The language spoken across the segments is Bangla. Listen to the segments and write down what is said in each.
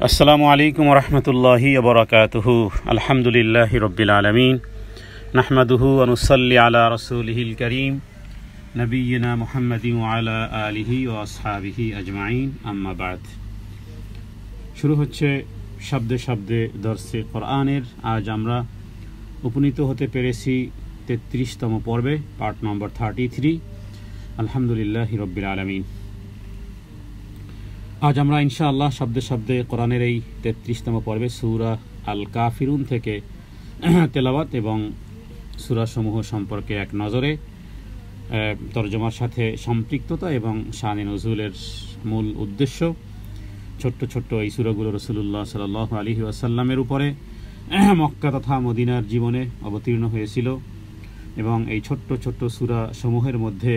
আসসালামু আলাইকুম ওরহমতুল্লাহি ওবরাকাতুহু। আলহামদুলিল্লাহি রব্বিল আলামিন, নাহমাদুহু ওয়া নুসাল্লি আলা রাসূলিহিল কারীম নবিয়িনা মুহাম্মাদিন ওয়া আলা আলিহি ওয়া আসহাবিহি আজমাইন, আম্মা বাদ। শুরু হচ্ছে শব্দে শব্দে দর্সে কোরআনের। আজ আমরা উপনীত হতে পেরেছি 33তম পর্বে, পার্ট নম্বর 33। আলহামদুলিল্লাহি রব্বিল আলামিন। আজ আমরা ইনশাআল্লাহ শব্দে শব্দে কোরআনের এই 33তম পর্বে সূরা আল কাফিরুন থেকে তেলাওয়াত এবং সূরাসমূহ সম্পর্কে এক নজরে তরজমার সাথে সম্পৃক্ততা এবং শানে নজুলের মূল উদ্দেশ্য। ছোট্ট ছোট্ট এই সূরাগুলো রাসূলুল্লাহ সাল্লাল্লাহু আলাইহি ওয়াসাল্লামের উপরে মক্কা তথা মদিনার জীবনে অবতীর্ণ হয়েছিল এবং এই ছোট্ট ছোট্ট সূরা সমূহের মধ্যে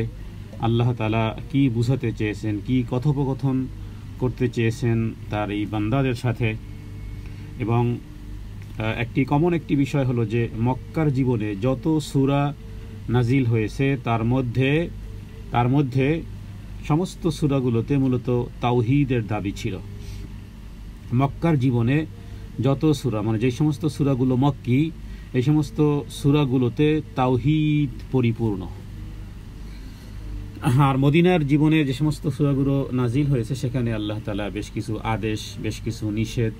আল্লাহ তাআলা কি বুঝাতে চেয়েছেন, কি কথোপকথন করতে চেয়েছেন তার এই বান্দাদের সাথে। এবং একটি কমন একটি বিষয় হলো যে মক্কার জীবনে যত সূরা নাজিল হয়েছে তার মধ্যে সমস্ত সূরাগুলোতে মূলত তাওহীদের দাবি ছিল। মক্কার জীবনে যত সূরা, মানে যে সমস্ত সূরাগুলো মক্কি, এই সমস্ত সূরাগুলোতে তাওহীদ পরিপূর্ণ। আর মদিনার জীবনে যে সমস্ত সূরাগুলো নাজিল হয়েছে সেখানে আল্লাহ তাআলা বেশ কিছু আদেশ, বেশ কিছু নিষেধ,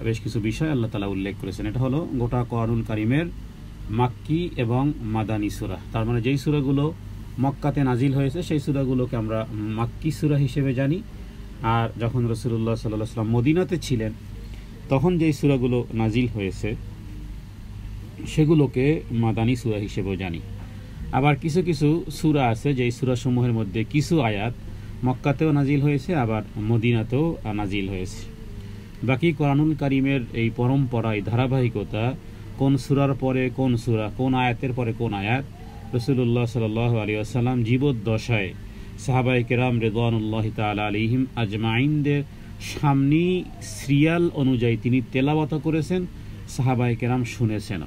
বেশ কিছু বিষয় আল্লাহ তাআলা উল্লেখ করেছেন। এটা হলো গোটা কোরআনুল কারীমের মাক্কি এবং মাদানী সূরা। তার মানে যেই সূরাগুলো মক্কাতে নাজিল হয়েছে সেই সূরাগুলোকে আমরা মাক্কি সূরা হিসেবে জানি, আর যখন রাসূলুল্লাহ সাল্লাল্লাহু আলাইহি ওয়াসাল্লাম মদিনাতে ছিলেন তখন যেই সূরাগুলো নাজিল হয়েছে সেগুলোকে মাদানী সূরা হিসেবেও জানি। আবার কিছু কিছু সূরা আছে যেই সূরাসমূহের মধ্যে কিছু আয়াত মক্কাতেও নাজিল হয়েছে, আবার মদিনাতেও নাজিল হয়েছে। বাকি কোরআনুল কারীমের এই পরম্পরা, এই ধারাবাহিকতা, কোন সূরার পরে কোন সূরা, কোন আয়াতের পরে কোন আয়াত, রাসূলুল্লাহ সাল্লাল্লাহু আলাইহি ওয়াসাল্লাম জীবদ্দশায় সাহাবায়ে কেরাম রিদওয়ানুল্লাহি তাআলা আলাইহিম আজমাইনদের সামনে সিরিয়াল অনুযায়ী তিনি তেলাওয়াত করেছেন, সাহাবায়ে কেরাম শুনেছেন।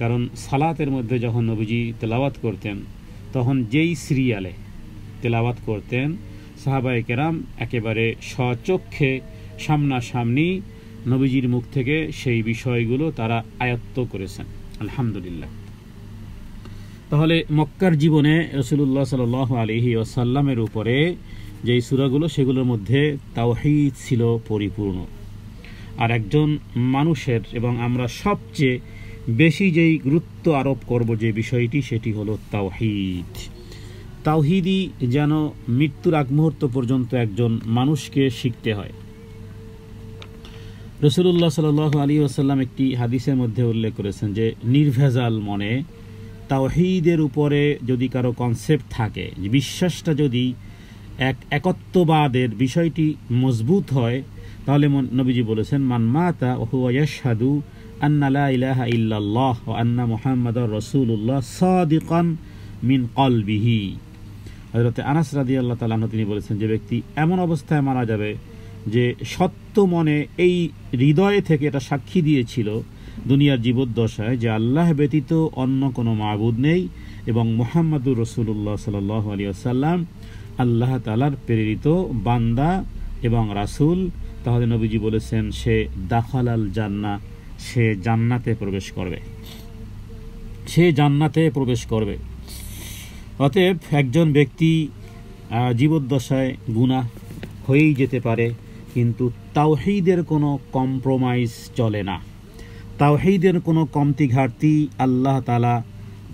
কারণ সালাতের মধ্যে যখন নবীজি তেলাওয়াত করতেন তখন যেই সিরিয়ালে তেলাওয়াত করতেন সাহাবায়ে কেরাম একেবারে স্বচক্ষে সামনাসামনি নবীজির মুখ থেকে সেই বিষয়গুলো তারা আয়ত্ত করেছেন, আলহামদুলিল্লাহ। তাহলে মক্কার জীবনে রাসূলুল্লাহ সাল্লাল্লাহু আলাইহি ওয়াসাল্লামের উপরে যেই সূরাগুলো সেগুলোর মধ্যে তাওহীদ ছিল পরিপূর্ণ। আর একজন মানুষের, এবং আমরা সবচেয়ে বেশি যেই গুরুত্ব আরোপ করব যে বিষয়টি, সেটি হলো তাওহীদ। তাওহীদই যেন মৃত্যুর আগ মুহূর্ত পর্যন্ত একজন মানুষকে শিখতে হয়। রাসূলুল্লাহ সাল্লাল্লাহু আলাইহি ওয়াসাল্লাম একটি হাদিসের মধ্যে উল্লেখ করেছেন যে নির্ভেজাল মনে তাওহীদের উপরে যদি কারো কনসেপ্ট থাকে, বিশ্বাসটা যদি একত্ববাদের বিষয়টি মজবুত হয়, তাহলে নবীজি বলেছেন মান মাতা ওয়া হুয়া ইয়াশহাদু আন্না লা ইলাহা ইল্লাল্লাহ ওয়া আন্না মুহাম্মাদার রাসূলুল্লাহ সাদিকান মিন কলবিহি। হযরত আনাস রাদিয়াল্লাহু তাআলা আনহু তিনি বলেছেন যে ব্যক্তি এমন অবস্থায় মারা যাবে যে সত্য মনে এই হৃদয়ে থেকে এটা সাক্ষী দিয়েছিল দুনিয়ার জীবদ্দশায় যে আল্লাহ ব্যতীত অন্য কোনো মাবুদ নেই এবং মুহাম্মাদুর রাসূলুল্লাহ সাল্লাল্লাহু আলাইহি ওয়াসাল্লাম আল্লাহ তাআলার প্রেরিত বান্দা এবং রাসূল, তাহলে নবীজি বলেছেন সে দাখালাল জান্নাহ, সে জান্নাতে প্রবেশ করবে, সে জান্নাতে প্রবেশ করবে। অতএব একজন ব্যক্তি জীবদ্দশায় গুনাহ হয়েই যেতে পারে, কিন্তু তাওহীদের কোনো কম্প্রোমাইজ চলে না, তাওহীদের কোনো কমতি ঘাটতি আল্লাহ তাআলা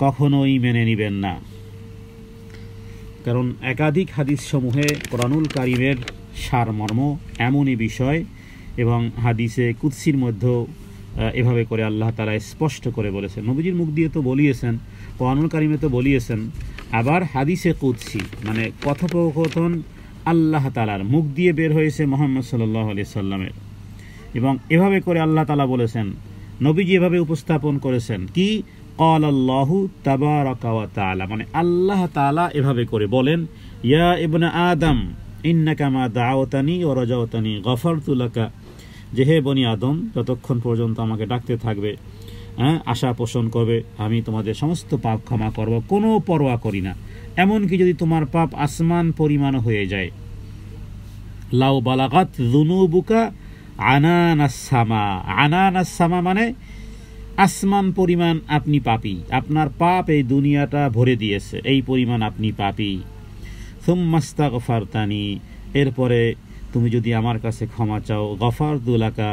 কখনোই মেনে নেবেন না। কারণ একাধিক হাদিস সমূহে কোরআনুল কারীমের সারমর্ম এমনই বিষয়, এবং হাদিসে কুদসির মধ্যেও এভাবে করে আল্লাহ তাআলা স্পষ্ট করে বলেছেন। নবীজির মুখ দিয়ে তো বলিয়েছেন, কোরআনুল কারীমে তো বলিয়েছেন, আবার হাদিসে কুদসি মানে কথোপকথন আল্লাহ তাআলার মুখ দিয়ে বের হয়েছে মুহাম্মদ সাল্লাল্লাহু আলাইহি সাল্লামের, এবং এভাবে করে আল্লাহ তাআলা বলেছেন, নবীজি এভাবে উপস্থাপন করেছেন কি ক্বালাল্লাহু তাবারাকা ওয়া তাআলা, মানে আল্লাহ তাআলা এভাবে করে বলেন ইয়া ইবনে আদম ইন্নাকা মা দাআওতানি ওয়া রাজাওতানি গফারতু লাকা, যে হে বনি আদম যতক্ষণ পর্যন্ত আমাকে ডাকতে থাকবে, আশা পোষণ করবে, আমি তোমাদের সমস্ত পাপ ক্ষমা করব, কোনো পরোয়া করি না, এমনকি যদি তোমার পাপ আসমান পরিমাণ হয়ে যায়, লাউ বালাগাত যুনুবুকা আনানাস সামা। আনানাস সামা মানে আসমান পরিমাণ আপনি পাপী, আপনার পাপ এই দুনিয়াটা ভরে দিয়েছে, এই পরিমাণ আপনি পাপী। সুম্মাস্তাগফারতানি, এরপরে তুমি যদি আমার কাছে ক্ষমা চাও, গফারতু লাকা,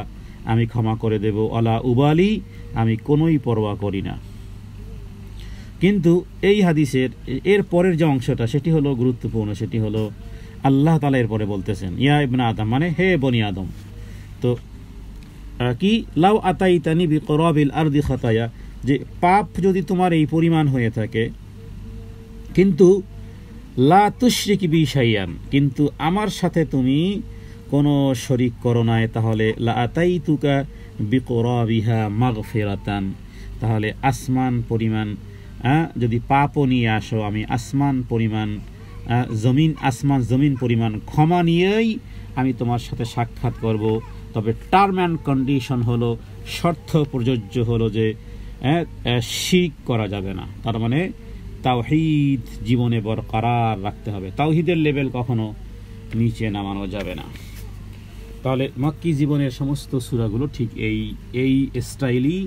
আমি ক্ষমা করে দেব, আলা উবালি, আমি কোনোই পরোয়া করি না। কিন্তু এই হাদিসের এর পরের যে অংশটা সেটি হলো গুরুত্বপূর্ণ, সেটি হলো আল্লাহ তাআলা এরপরে বলতেছেন ইয়া ইবনা আদম, মানে হে বনি আদম। তো কি লাউ আতাইতানি বিকরাবিল আরদি খাতায়া, যে পাপ যদি তোমার এই পরিমাণ হয়ে থাকে, কিন্তু লা তুশরিকি বি শাইআন, কিন্তু আমার সাথে তুমি কোনো শরীক করো নাই, তাহলে লা আতাইতুকা বিকরাবিহা মাগফিরাতান, তাহলে আসমান পরিমাণ যদি পাপও নিয়ে আসো, আমি আসমান পরিমাণ আসমান জমিন পরিমাণ ক্ষমা নিয়েই আমি তোমার সাথে সাক্ষাৎ করব। তবে টার্ম অ্যান্ড কন্ডিশন হলো, শর্ত প্রযোজ্য হলো যে শিরক করা যাবে না, তার মানে তাওহীদ জীবনে বরকরার রাখতে হবে, তাওহীদের লেভেল কখনো নিচে নামানো যাবে না। তাহলে মক্কি জীবনের সমস্ত সূরাগুলো ঠিক এই স্টাইলই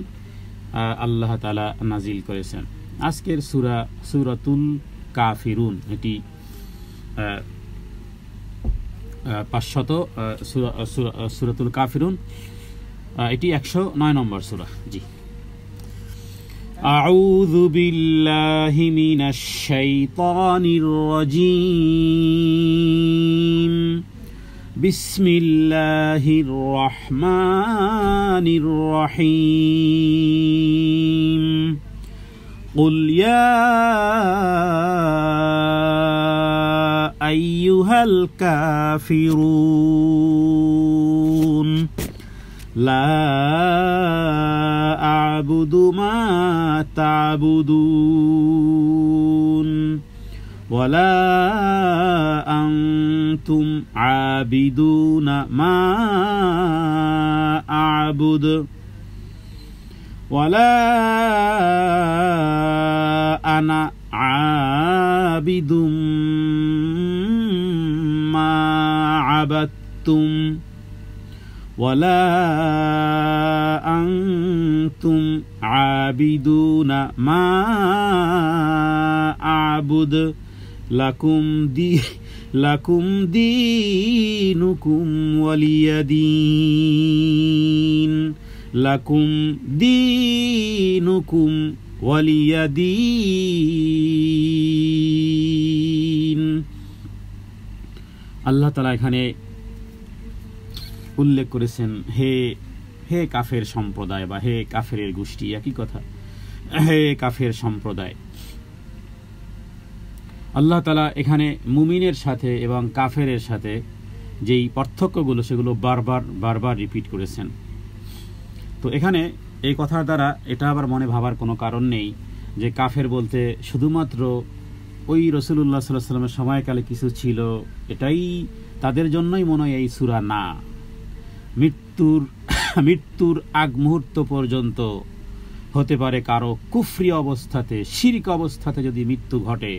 আল্লাহ তাআলা নাজিল করেছেন। আজকের সূরা সূরাতুল কাফিরুন, এটি 500 সূরাতুল কাফিরুন, এটি 109 নম্বর সূরা। জি, আউযু বিল্লাহি মিনাশ শাইতানির রাজীম, বিসমিল্লাহির রহমানির রহিম। قل يا أيها الكافرون لا أعبد ما تعبدون ولا أنتم عابدون ما أعبد ولا أنا عابد ما عبدتم ولا أنتم عابدون ما أعبد لكم دينكم ولي دين লাকুম দীনুকুম ওয়ালিয়া দীন। আল্লাহ তাআলা এখানে উল্লেখ করেছেন হে কাফের সম্প্রদায় বা হে কাফেরের গোষ্ঠী, একই কথা, হে কাফের সম্প্রদায়। আল্লাহ তাআলা এখানে মুমিনের সাথে এবং কাফেরের সাথে যেই পার্থক্যগুলো সেগুলো বারবার রিপিট করেছেন। তো এখানে এই কথার দ্বারা এটা আবার মনে ভাবার কোনো কারণ নেই যে কাফের বলতে শুধুমাত্র ওই রাসূলুল্লাহ সাল্লাল্লাহু আলাইহি ওয়াসাল্লামের সময়কালে কিছু ছিল, এটাই তাদের জন্যই মনে হয় এই সূরা না। মৃত্যুর আগ মুহূর্ত পর্যন্ত হতে পারে কারো কুফরি অবস্থাতে, শিরক অবস্থাতে যদি মৃত্যু ঘটে,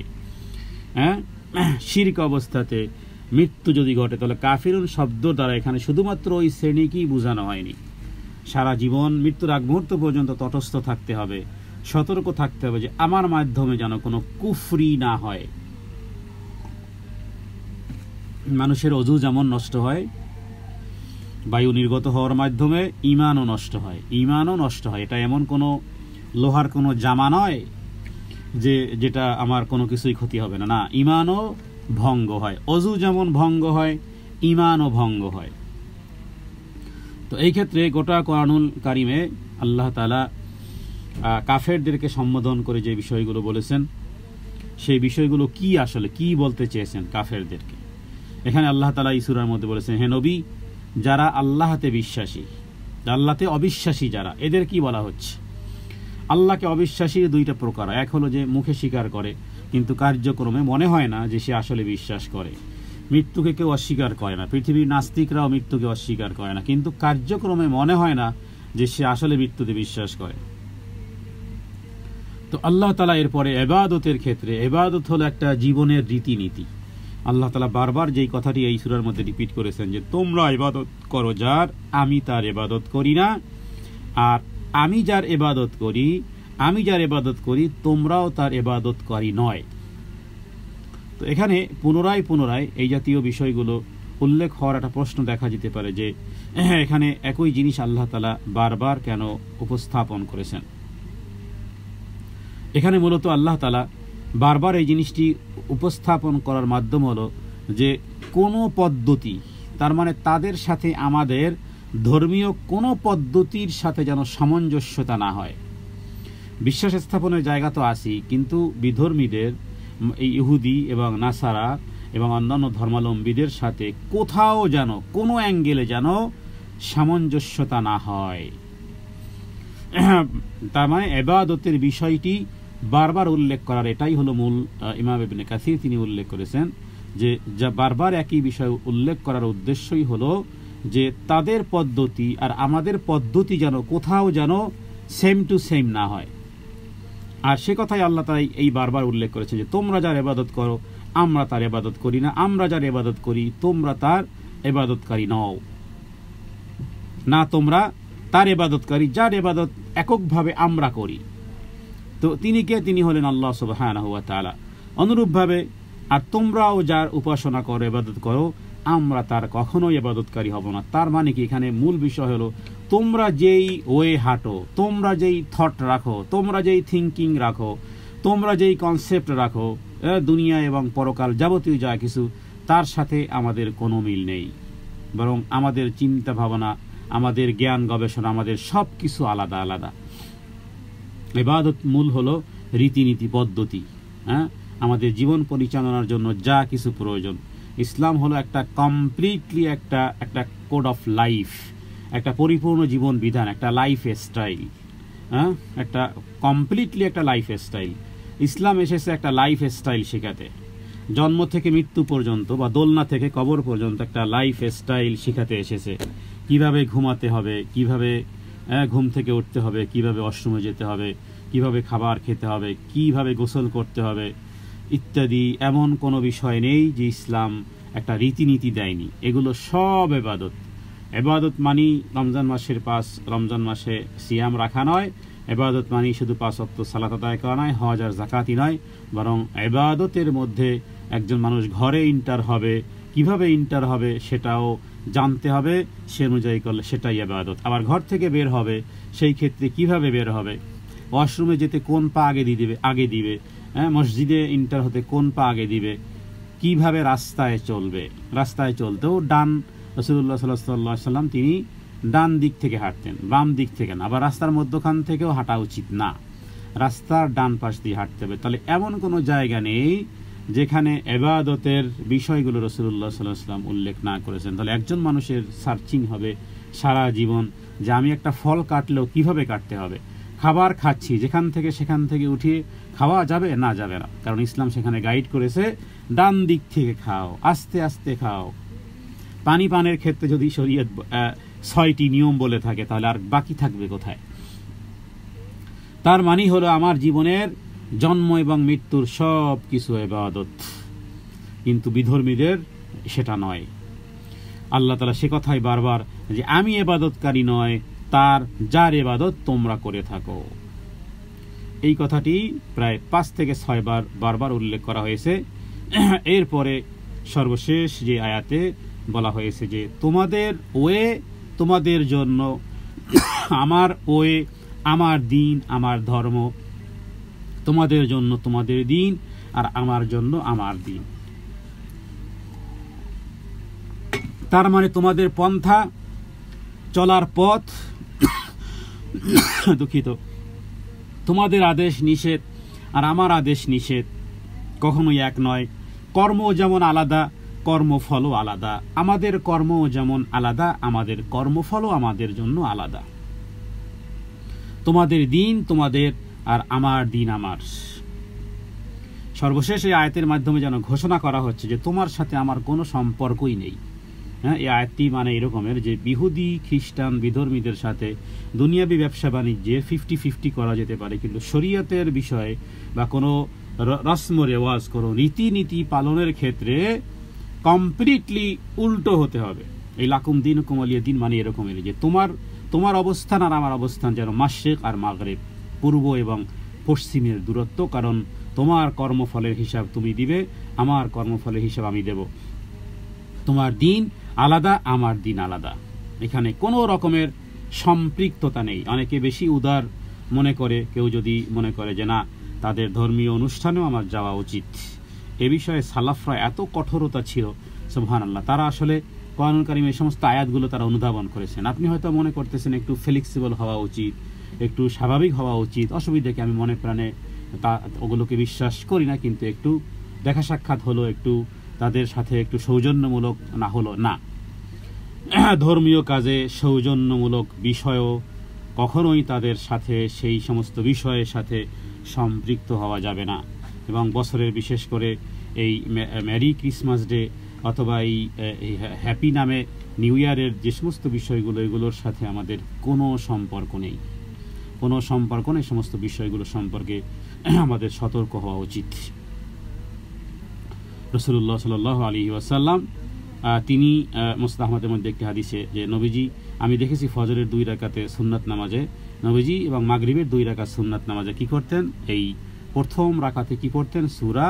শিরক অবস্থাতে মৃত্যু যদি ঘটে, তাহলে কাফিরুন শব্দ দ্বারা এখানে শুধুমাত্র ওই শ্রেণীকেই বোঝানো হয়নি। সারা জীবন মৃত্যুর আগ মুহূর্ত পর্যন্ত তটস্থ থাকতে হবে, সতর্ক থাকতে হবে যে আমার মাধ্যমে যেন কোনো কুফরি না হয়। মানুষের অজু যেমন নষ্ট হয়, বায়ু নির্গত হওয়ার মাধ্যমে ঈমানও নষ্ট হয়, এটা এমন কোনো লোহার কোনো জামা নয় যেটা আমার কোনো কিছুই ক্ষতি হবে না, না, ঈমানও ভঙ্গ হয়। অজু যেমন ভঙ্গ হয়, ঈমানও ভঙ্গ হয়। তো এই ক্ষেত্রে গোটা কোরআনুল কারিমে আল্লাহ তাআলা কাফেরদেরকে সম্বোধন করে যে বিষয়গুলো বলেছেন, সেই বিষয়গুলো কি আসলে কি বলতে চেয়েছেন কাফেরদেরকে। এখানে আল্লাহ তাআলা এই সূরার মধ্যে বলেছেন, হে নবী, যারা আল্লাহতে বিশ্বাসী, আল্লাহতে অবিশ্বাসী যারা, এদের কি বলা হচ্ছে? আল্লাহকে অবিশ্বাসী দুইটা প্রকার। এক হলো যে মুখে স্বীকার করে কিন্তু কার্যক্রমে মনে হয় না যে সে আসলে বিশ্বাস করে। মৃত্যুকে কেউ অস্বীকার করে না, পৃথিবীর নাস্তিকরাও মৃত্যুকে অস্বীকার করে না, কিন্তু কার্যক্রমে মনে হয় না যে সে আসলে মৃত্যুতে বিশ্বাস করে। তো আল্লাহ তাআলা এরপরে ইবাদতের ক্ষেত্রে, ইবাদত হলো একটা জীবনের রীতিনীতি, আল্লাহ তাআলা বারবার যেই কথাটি এই সূরার মধ্যে রিপিট করেছেন যে তোমরা ইবাদত করো যার, আমি তার ইবাদত করি না, আর আমি যার ইবাদত করি তোমরাও তার ইবাদতকারী নয়। তো এখানে পুনরায় এই জাতীয় বিষয়গুলো উল্লেখ হওয়ার একটা প্রশ্ন দেখা যেতে পারে যে এখানে একই জিনিস আল্লাহ তাআলা বারবার কেন উপস্থাপন করেছেন। এখানে মূলত আল্লাহ তাআলা বারবার এই জিনিসটি উপস্থাপন করার মাধ্যম হলো যে কোনো পদ্ধতি, তার মানে তাদের সাথে আমাদের ধর্মীয় কোনো পদ্ধতির সাথে যেন সামঞ্জস্যতা না হয়। বিশ্বাস স্থাপনের জায়গা তো আসি, কিন্তু বিধর্মীদের, এই ইহুদি এবং নাসারা এবং অন্যান্য ধর্মাবলম্বীদের সাথে কোথাও যেন কোনো অ্যাঙ্গেলে যেন সামঞ্জস্যতা না হয়। তার মানে ইবাদতের বিষয়টি বারবার উল্লেখ করার এটাই হলো মূল। ইমাম ইবনে কাসির তিনি উল্লেখ করেছেন যে যা বারবার একই বিষয় উল্লেখ করার উদ্দেশ্যই হলো যে তাদের পদ্ধতি আর আমাদের পদ্ধতি যেন কোথাও যেন সেম টু সেম না হয়। আর সে কথাই আল্লাহ তাআলা এই বারবার উল্লেখ করেছেন যে তোমরা যার ইবাদত করো আমরা তার ইবাদত করি না, আমরা যার ইবাদত করি তোমরা তার ইবাদতকারী নও না, তোমরা তার ইবাদতকারী যার ইবাদত এককভাবে আমরা করি। তো তিনি কে? তিনি হলেন আল্লাহ সুবহানাহু ওয়া তাআলা। অনুরূপভাবে আর তোমরাও যার উপাসনা করো, ইবাদত করো, আমরা তার কখনোই ইবাদতকারী হব না। তার মানে কি? এখানে মূল বিষয় হলো তোমরা যেই ওয়ে হাঁটো, তোমরা যেই থট রাখো, তোমরা যেই থিঙ্কিং রাখো, তোমরা যেই কনসেপ্ট রাখো দুনিয়া এবং পরকাল যাবতীয় যা কিছু, তার সাথে আমাদের কোনো মিল নেই। বরং আমাদের চিন্তা ভাবনা, আমাদের জ্ঞান গবেষণা, আমাদের সব কিছু আলাদা আলাদা। ইবাদত মূল হলো রীতিনীতি পদ্ধতি, আমাদের জীবন পরিচালনার জন্য যা কিছু প্রয়োজন। ইসলাম হলো একটা কমপ্লিটলি একটা কোড অফ লাইফ, একটা পরিপূর্ণ জীবন বিধান, একটা লাইফ স্টাইল, একটা কমপ্লিটলি একটা লাইফ স্টাইল। ইসলাম এসেছে একটা লাইফ স্টাইল শেখাতে, জন্ম থেকে মৃত্যু পর্যন্ত বা দোলনা থেকে কবর পর্যন্ত একটা লাইফ স্টাইল শেখাতে এসেছে। কিভাবে ঘুমাতে হবে, কিভাবে ঘুম থেকে উঠতে হবে, কিভাবে ওয়াশরুমে যেতে হবে, কিভাবে খাবার খেতে হবে, কিভাবে গোসল করতে হবে ইত্যাদি। এমন কোনো বিষয় নেই যে ইসলাম একটা রীতিনীতি দেয়নি। এগুলো সব ইবাদত। ইবাদত মানি রমজান মাসে সিয়াম রাখা নয়, ইবাদত মানি শুধু 5 ওয়াক্ত সালাত আদায় করা নয়, হজ আর যাকাতই নয়, বরং ইবাদতের মধ্যে একজন মানুষ ঘরে ইন্টার হবে, কিভাবে ইন্টার হবে সেটাও জানতে হবে, সে অনুযায়ী করলে সেটাই ইবাদত। আবার ঘর থেকে বের হবে, সেই ক্ষেত্রে কিভাবে বের হবে, ওয়াশরুমে যেতে কোন পা আগে দিবে, মসজিদে ইন্টার হতে কোন পা আগে দিবে, কিভাবে রাস্তায় চলতেও ডান, রাসূলুল্লাহ সাল্লাল্লাহু আলাইহি ওয়াসাল্লাম তিনি ডান দিক থেকে হাঁটতেন, বাম দিক থেকে না। আবার রাস্তার মধ্যখান থেকেও হাঁটা উচিত না, রাস্তার ডান পাশ দিয়ে হাঁটতে হবে। তাহলে এমন কোনো জায়গা নেই যেখানে ইবাদতের বিষয়গুলো রাসূলুল্লাহ সাল্লাল্লাহু আলাইহি ওয়াসাল্লাম উল্লেখ না করেছেন। তাহলে একজন মানুষের সার্চিং হবে সারা জীবন যে আমি একটা ফল কাটলেও কিভাবে কাটতে হবে, খাবার খাচ্ছি যেখান থেকে সেখান থেকে উঠিয়ে খাওয়া যাবে না, যাবে না, কারণ ইসলাম সেখানে গাইড করেছে ডান দিক থেকে খাও, আস্তে আস্তে খাও। পানি পানের ক্ষেত্রে যদি শরীয়ত 6টি নিয়ম বলে থাকে তাহলে আর বাকি থাকবে কোথায়? তার মানে হলো আমার জীবনের জন্ম এবং মৃত্যুর সব কিছু ইবাদত, কিন্তু বিধর্মীদের সেটা নয়। আল্লাহ তাআলা সে কথাই বারবার যে আমি ইবাদতকারী নয়, তার যার ইবাদত তোমরা করে থাকো। এই কথাটি প্রায় 5 থেকে 6 বার বারবার উল্লেখ করা হয়েছে। এরপরে সর্বশেষ যে আয়াতে বলা হয়েছে যে তোমাদের ওয়ে তোমাদের জন্য, আমার ওয়ে আমার দিন আমার ধর্ম, তোমাদের জন্য তোমাদের দিন আর আমার জন্য আমার দিন। তার মানে তোমাদের পন্থা চলার পথ, দুঃখিত, তোমাদের আদেশ নিষেধ আর আমার আদেশ নিষেধ কখনোই এক নয়। কর্ম যেমন আলাদা, কর্মফলও আলাদা। আমাদের কর্ম যেমন আলাদা, আমাদের কর্মফলও আমাদের জন্য আলাদা। তোমাদের দিন তোমাদের আর আমার দিন আমার। সর্বশেষ এই আয়াতের মাধ্যমে যেন ঘোষণা করা হচ্ছে যে তোমার সাথে আমার কোনো সম্পর্কই নেই। এই আয়াতটি মানে এরকমের যে ইহুদি খ্রিস্টান বিধর্মীদের সাথে দুনিয়াবি ব্যবসা বাণিজ্যে 50-50 করা যেতে পারে, কিন্তু শরীয়তের বিষয়ে বা কোনো রসম রেওয়াজ করো, রীতিনীতি পালনের ক্ষেত্রে কমপ্লিটলি উল্টো হতে হবে। এই লাকুম দীনুকুম ওয়ালিয়া দীন মানে এরকমের, যে তোমার অবস্থান আর আমার অবস্থান যেন মাশরিক আর মাগরিব, পূর্ব এবং পশ্চিমের দূরত্ব। কারণ তোমার কর্মফলের হিসাব তুমি দিবে, আমার কর্মফলের হিসাব আমি দেব। তোমার দিন আলাদা, আমার দিন আলাদা, এখানে কোনো রকমের সম্পৃক্ততা নেই। অনেকে বেশি উদার মনে করে, কেউ যদি মনে করে যে না তাদের ধর্মীয় অনুষ্ঠানেও আমার যাওয়া উচিত, এ বিষয়ে সালাফরা এত কঠোরতা ছিল সুবহানাল্লাহ। তারা আসলে কোরআনুল কারীমের সমস্ত আয়াতগুলো তারা অনুধাবন করেছেন। আপনি হয়তো মনে করতেছেন একটু ফ্লেক্সিবল হওয়া উচিত, একটু স্বাভাবিক হওয়া উচিত, অসুবিধা কি, আমি মনে প্রাণে ওগুলোকে বিশ্বাস করি না, কিন্তু একটু দেখা সাক্ষাৎ হলো, একটু তাদের সাথে একটু সৌজন্যমূলক না হলো না। ধর্মীয় কাজে সৌজন্যমূলক বিষয়ও কখনোই তাদের সাথে সেই সমস্ত বিষয়ের সাথে সম্পৃক্ত হওয়া যাবে না। এবং বছরের বিশেষ করে এই মেরি ক্রিসমাস ডে অথবা এই হ্যাপি নামে নিউ ইয়ারের যে সমস্ত বিষয়গুলো, এগুলোর সাথে আমাদের কোনো সম্পর্ক নেই, কোনো সম্পর্ক নেই। সমস্ত বিষয়গুলো সম্পর্কে আমাদের সতর্ক হওয়া উচিত। রাসূলুল্লাহ সাল্লাল্লাহু আলাইহি ওয়াসাল্লাম তিনি মুসনাদ আহমদের মধ্যে একটি হাদিসে যে নবীজি, আমি দেখেছি ফজরের 2 রাকাতে সুন্নাত নামাজে নবীজি এবং মাগরিবের 2 রাকাত সুন্নাত নামাজে কি করতেন, এই প্রথম রাকাতে কি পড়তেন, সূরা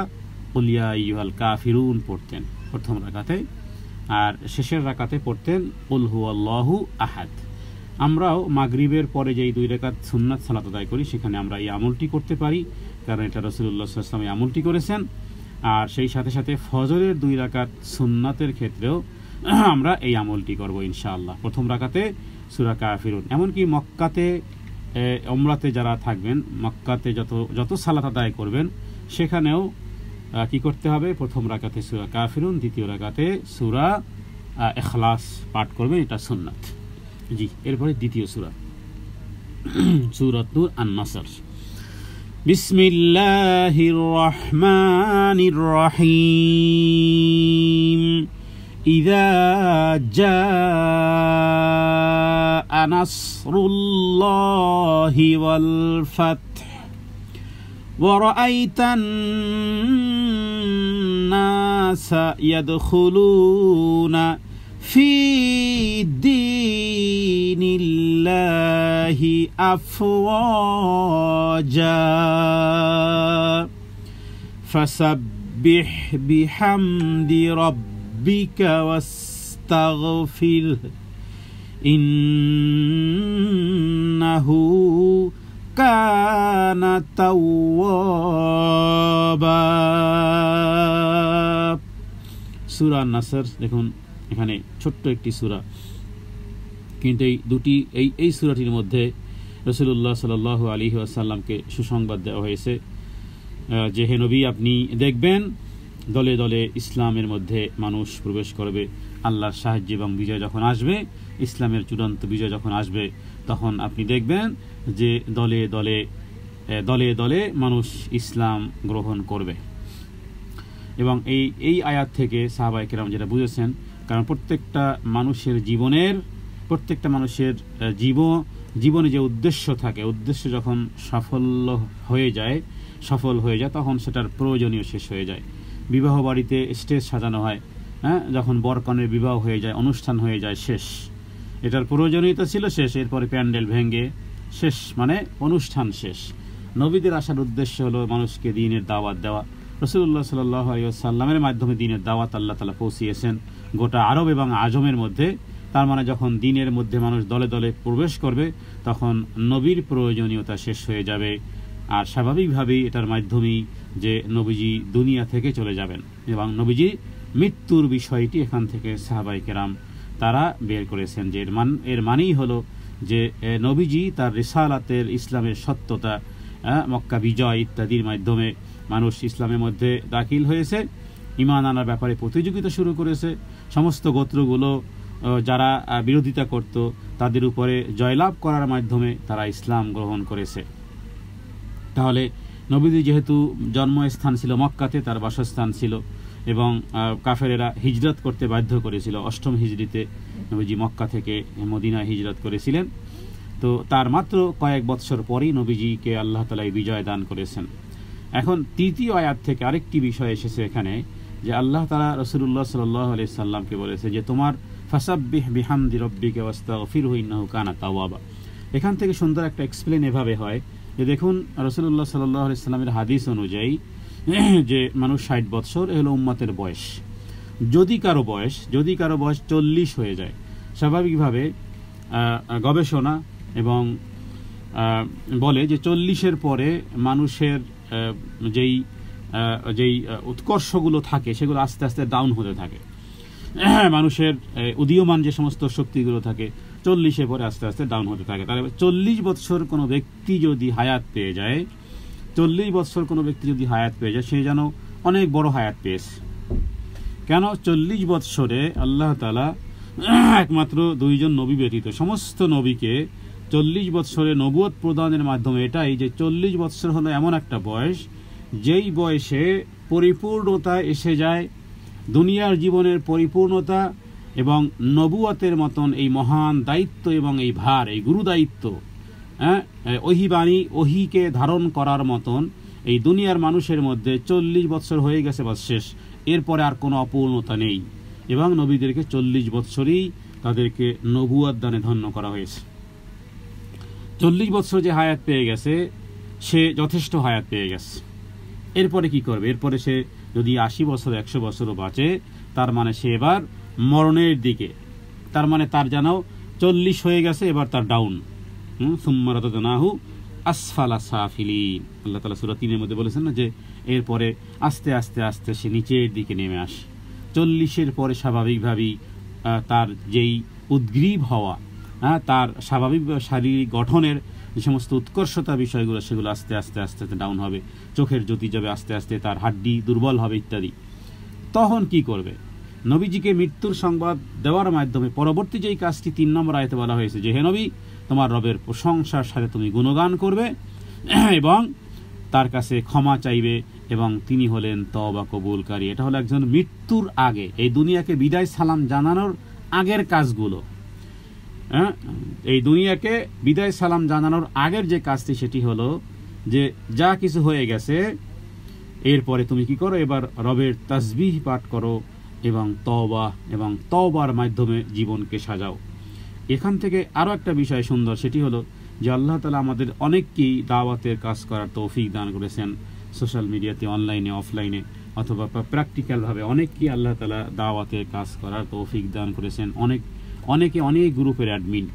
কুল ইয়া আইয়ুহাল কাফিরুন পড়তেন প্রথম রাকাতে, আর শেষের রাকাতে পড়তেন কুল হুয়াল্লাহু আহাদ। আমরাও মাগরিবের পরে যেই 2 রাকাত সুন্নাত সালাত আদায় করি, সেখানে আমরা এই আমলটি করতে পারি, কারণ এটা রাসূলুল্লাহ সাল্লাল্লাহু আলাইহি ওয়াসাল্লাম এই আমলটি করেছেন। আর সেই সাথে সাথে ফজরের 2 রাকাত সুন্নাতের ক্ষেত্রেও আমরা এই আমলটি করব ইনশাআল্লাহ। প্রথম রাকাতে সূরা কাফিরুন। এমনকি মক্কাতে উমরাতে যারা থাকবেন, মক্কাতে যত সালাত আদায় করবেন, সেখানেও কি করতে হবে, প্রথম রাকাতে সূরা কাফিরুন, দ্বিতীয় রাকাতে সূরা ইখলাস পাঠ করবেন, এটা সুন্নাত। জি, এরপরে দ্বিতীয় সূরা সূরাতুল আন-নাসর। বিসমিল্লাহির রহমানির রহিম। ইযা জাআ নাসরুল্লাহি ওয়াল ফাতহ ওয়া রাআইতান নাসা ইয়াদখুলুনা ফি দীনিল্লাহি আফওয়াজা ফাসাব্বিহ বিহামদি রাব্বিকা ওয়াস্তাগফির ইন্নাহু কানা তাওয়াবা। সূরা আন-নাসর, দেখুন এখানে ছোট্ট একটি সূরা, কিন্তু এই সূরাটির মধ্যে রাসূলুল্লাহ সাল্লাল্লাহু আলাইহি ওয়াসাল্লামকে সুসংবাদ দেওয়া হয়েছে যে হে নবী, আপনি দেখবেন দলে দলে ইসলামের মধ্যে মানুষ প্রবেশ করবে। আল্লাহর সাহায্য এবং বিজয় যখন আসবে, ইসলামের চূড়ান্ত বিজয় যখন আসবে, তখন আপনি দেখবেন যে দলে দলে মানুষ ইসলাম গ্রহণ করবে। এবং এই আয়াত থেকে সাহাবায়ে কেরাম যেটা বুঝেছেন, কারণ প্রত্যেকটা মানুষের জীবনে যে উদ্দেশ্য থাকে, উদ্দেশ্য যখন সফল হয়ে যায়, তখন সেটার প্রয়োজনীয় শেষ হয়ে যায়। বিবাহ বাড়িতে স্টেজ সাজানো হয়, হ্যাঁ, যখন বরকনের বিবাহ হয়ে যায়, অনুষ্ঠান হয়ে যায়, শেষ, এটার প্রয়োজনীয়তা ছিল শেষ, এরপরে প্যান্ডেল ভেঙে শেষ, মানে অনুষ্ঠান শেষ। নবীদের আসার উদ্দেশ্য হলো মানুষকে দ্বীনের দাওয়াত দেওয়া। রাসূলুল্লাহ সাল্লাল্লাহু আলাইহি ওয়াসাল্লামের মাধ্যমে দ্বীনের দাওয়াত আল্লাহ তাআলা পৌঁছিয়েছেন গোটা আরব এবং আজমের মধ্যে। তার মানে যখন দ্বীনের মধ্যে মানুষ দলে দলে প্রবেশ করবে, তখন নবীর প্রয়োজনীয়তা শেষ হয়ে যাবে। আর স্বাভাবিকভাবেই এটার মাধ্যমেই যে নবীজি দুনিয়া থেকে চলে যাবেন, এবং নবীজি মৃত্যুর বিষয়টি এখান থেকে সাহাবায়ে কেরাম তারা বের করেছেন, যে এর মানেই হলো যে নবীজি তার রিসালাতের, ইসলামের সত্যতা, মক্কা বিজয় ইত্যাদির মাধ্যমে মানুষ ইসলামের মধ্যে দাখিল হয়েছে, ঈমান আনার ব্যাপারে প্রতিযোগিতা শুরু করেছে। সমস্ত গোত্রগুলো যারা বিরোধিতা করত, তাদের উপরে জয়লাভ করার মাধ্যমে তারা ইসলাম গ্রহণ করেছে। তাহলে নবীজি যেহেতু জন্মস্থান ছিল মক্কাতে, তার বাসস্থান ছিল, এবং কাফেরেরা হিজরত করতে বাধ্য করেছিল। 8ম হিজরিতে নবীজি মক্কা থেকে মদিনায় হিজরত করেছিলেন। তো তার মাত্র কয়েক বৎসর পরেই নবীজিকে আল্লাহ তাআলা বিজয় দান করেছেন। এখন তৃতীয় আয়াত থেকে আরেকটি বিষয় এসেছে এখানে, যে আল্লাহ তাআলা রাসূলুল্লাহ সাল্লাল্লাহু আলাইহি সাল্লামকে বলেছে যে তোমার ফাসাব্বিহ বিহামদি রাব্বিকা ওয়াস্তাগফিরহু ইন্নাহু কানা তাওয়াবা। এখান থেকে সুন্দর একটা এক্সপ্লেন এভাবে হয় যে দেখুন রাসূলুল্লাহ সাল্লাল্লাহু আলাইহি সাল্লামের হাদিস অনুযায়ী যে মানুষ 60 বছর হলো উম্মতের বয়স। যদি কারো বয়স 40 হয়ে যায়, স্বাভাবিকভাবে গবেষণা এবং বলে যে 40-এর পরে মানুষের যেই উৎকর্ষগুলো থাকে সেগুলো আস্তে আস্তে ডাউন হতে থাকে। মানুষের উদীয়মান যে সমস্ত শক্তিগুলো থাকে 40-এর পরে আস্তে আস্তে ডাউন হতে থাকে। তাহলে 40 বছর কোনো ব্যক্তি যদি হায়াত পেয়ে যায়, 40 বছর কোনো ব্যক্তি যদি হায়াত পেয়ে যায়, সে যেন অনেক বড় হায়াত পেয়েছে। কেন? 40 বৎসরে আল্লাহ তাআলা একমাত্র 2 জন নবী ব্যতীত সমস্ত নবীকে 40 বৎসরে নবুয়ত প্রদানের মাধ্যমে এটাই যে 40 বৎসর হলো এমন একটা বয়স যেই বয়সে পরিপূর্ণতা এসে যায়, দুনিয়ার জীবনের পরিপূর্ণতা এবং নবুয়তের মতন এই মহান দায়িত্ব এবং এই ভার, এই গুরু দায়িত্ব, ওহিবাণী ওহিকে ধারণ করার মতন এই দুনিয়ার মানুষের মধ্যে 40 বৎসর হয়ে গেছে, বাস শেষ। এরপরে আর কোনো অপূর্ণতা নেই এবং নবীদেরকে 40 বৎসরই তাদেরকে নবুয়ত দানে ধন্য করা হয়েছে। 40 বৎসর যে হায়াত পেয়ে গেছে সে যথেষ্ট হায়াত পেয়ে গেছে। এরপরে কি করবে? এরপরে সে যদি 80 বছর 100 বছরও বাঁচে, তার মানে সে এবার মরণের দিকে, তার মানে তার যেন 40 হয়ে গেছে, এবার তার ডাউন। সুম্মা রাদাদনাহু আসফালা সাফিলিন। আল্লাহ তাআলা সূরা 3-এর মধ্যে বলেছেন না যে এরপরে আস্তে আস্তে আস্তে সে নিচের দিকে নেমে আসে। 40-এর পরে স্বাভাবিকভাবেই তার যেই উদ্গ্রীব হওয়া, তার স্বাভাবিক শারীরিক গঠনের যে সমস্ত উৎকর্ষতা বিষয়গুলো সেগুলো আস্তে আস্তে আস্তে আস্তে ডাউন হবে, চোখের জ্যোতি যাবে আস্তে আস্তে, তার হাড্ডি দুর্বল হবে ইত্যাদি। তখন কি করবে? নবীজিকে মৃত্যুর সংবাদ দেওয়ার মাধ্যমে পরবর্তী যেই কাজটি 3 নম্বর আয়াতে বলা হয়েছে যে হে নবী, তোমার রবের প্রশংসার সাথে তুমি গুণগান করবে এবং তার কাছে ক্ষমা চাইবে এবং তিনি হলেন তওবা কবুলকারী। এটা হলো একজন মৃত্যুর আগে, এই দুনিয়াকে বিদায় সালাম জানানোর আগের কাজগুলো। এই দুনিয়াকে বিদায় সালাম জানানোর আগের যে কাজটি সেটি হলো যে যা কিছু হয়ে গেছে এরপরে তুমি কি করো? এবার রবের তাসবিহ পাঠ করো এবং তওবার মাধ্যমে জীবনকে সাজাও। এখান থেকে আরও একটা বিষয় সুন্দর, সেটি হলো যে আল্লাহ তাআলা আমাদের অনেককেই দাওয়াতের কাজ করার তৌফিক দান করেছেন, সোশ্যাল মিডিয়াতে, অনলাইনে, অফলাইনে অথবা প্র্যাকটিক্যালভাবে অনেককেই আল্লাহ তাআলা দাওয়াতের কাজ করার তৌফিক দান করেছেন। অনেকে অনেক গ্রুপের অ্যাডমিন,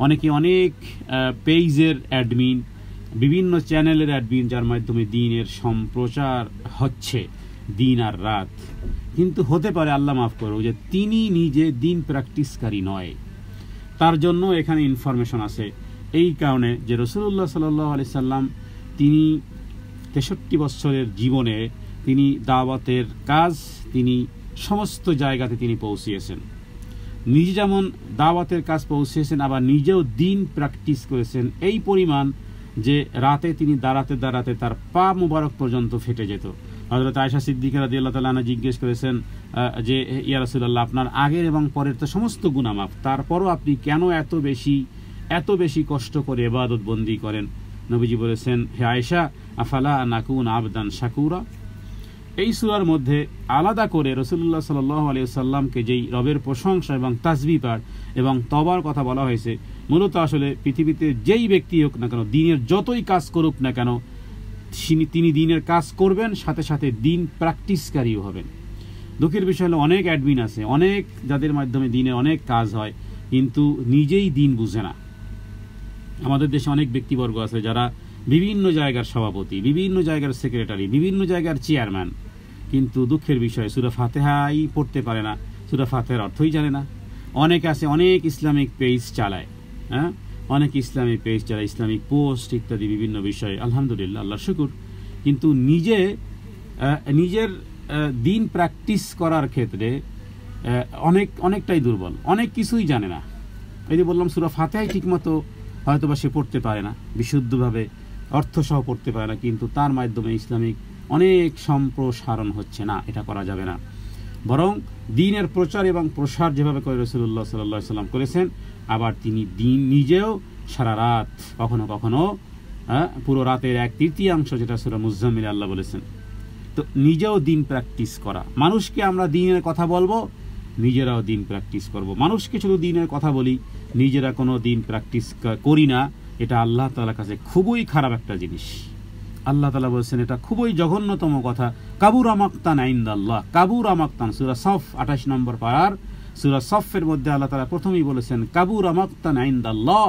অনেকে অনেক পেজের অ্যাডমিন, বিভিন্ন চ্যানেলের অ্যাডমিন, যার মাধ্যমে দিনের সম্প্রচার হচ্ছে দিন আর রাত। কিন্তু হতে পারে, আল্লাহ মাফ করো, যে তিনি নিজে দিন প্র্যাকটিসকারী নয়, তার জন্য এখানে ইনফরমেশন আছে। এই কারণে যে রাসূলুল্লাহ সাল্লাল্লাহু আলাইহি সাল্লাম তিনি 63 বছরের জীবনে তিনি দাওয়াতের কাজ তিনি সমস্ত জায়গাতে তিনি পৌঁছিয়েছেন। নিজে যেমন দাওয়াতের কাজ পৌঁছেছেন, আবার নিজেও দিন প্র্যাকটিস করেছেন এই পরিমাণ যে রাতে তিনি দাঁড়াতে দাঁড়াতে তার পা মুবারক পর্যন্ত ফেটে যেত। হযরত আয়েশা সিদ্দিকা রাদিয়াল্লাহু তাআলা আনহা জিজ্ঞেস করেছেন যে ইয়া রাসূলুল্লাহ, আপনার আগের এবং পরের তো সমস্ত গুনাহ মাফ, তারপরও আপনি কেন এত বেশি কষ্ট করে ইবাদত বন্দি করেন? নবীজি বলেছেন, হে আয়েশা, আফালা নাকুন আবদান শাকুরা। এই সূরার মধ্যে আলাদা করে রাসূলুল্লাহ সাল্লাল্লাহু আলাইহি ওয়াসাল্লামকে যেই রবের প্রশংসা এবং তাসবিহ পাঠ এবং তওবার কথা বলা হয়েছে, মূলত আসলে পৃথিবীতে যেই ব্যক্তি হোক না কেন, দিনের যতই কাজ করুক না কেন, তিনি দিনের কাজ করবেন, সাথে সাথে দিন প্র্যাকটিসকারীও হবেন। দুঃখের বিষয় হলো অনেক অ্যাডমিন আছে, অনেক যাদের মাধ্যমে দিনে অনেক কাজ হয়, কিন্তু নিজেই দিন বুঝে না। আমাদের দেশে অনেক ব্যক্তিবর্গ আছে যারা বিভিন্ন জায়গার সভাপতি, বিভিন্ন জায়গার সেক্রেটারি, বিভিন্ন জায়গার চেয়ারম্যান, কিন্তু দুঃখের বিষয় সূরা ফাতিহাই পড়তে পারে না, সূরা ফাতিহার অর্থই জানে না। অনেক আছে অনেক ইসলামিক পেজ চালায়, অনেক ইসলামিক পেজ চালায়, ইসলামিক পোস্ট ইত্যাদি বিভিন্ন বিষয়ে, আলহামদুলিল্লাহ, আল্লাহর শুকর, কিন্তু নিজের দিন প্র্যাকটিস করার ক্ষেত্রে অনেকটাই দুর্বল, অনেক কিছুই জানে না। এই যে বললাম, সূরা ফাতিহাই ঠিকমতো হয়তো বা সে পড়তে পারে না, বিশুদ্ধভাবে অর্থসহ পড়তে পারে না, কিন্তু তার মাধ্যমে ইসলামিক অনেক সম্প্রসারণ হচ্ছে না। এটা করা যাবে না। বরং দ্বীনের প্রচার এবং প্রসার যেভাবে করে রাসূলুল্লাহ সাল্লাল্লাহু আলাইহি ওয়াসাল্লাম করেছেন, আবার তিনি দিন নিজেও সারা রাত, কখনো কখনো পুরো রাতের 1/3 যেটা সূরা মুজাম্মিলে আল্লাহ বলেছেন। তো নিজেও দিন প্র্যাকটিস করা, মানুষকে আমরা দিনের কথা বলবো, নিজেরাও দিন প্র্যাকটিস করব। মানুষকে শুধু দিনের কথা বলি, নিজেরা কোনো দিন প্র্যাকটিস করি না, এটা আল্লাহ তাআলার কাছে খুবই খারাপ একটা জিনিস। আল্লাহ তাআলা বলছেন এটা খুবই জঘন্যতম কথা। কাবুরা মাকতান ইনদাল্লাহ, কাবুরা মাকতান, সূরা সফ 28 নম্বর পারার সূরা সফের মধ্যে আল্লাহ তাআলা প্রথমেই বলেছেন কাবুরা মাকতান ইনদাল্লাহ।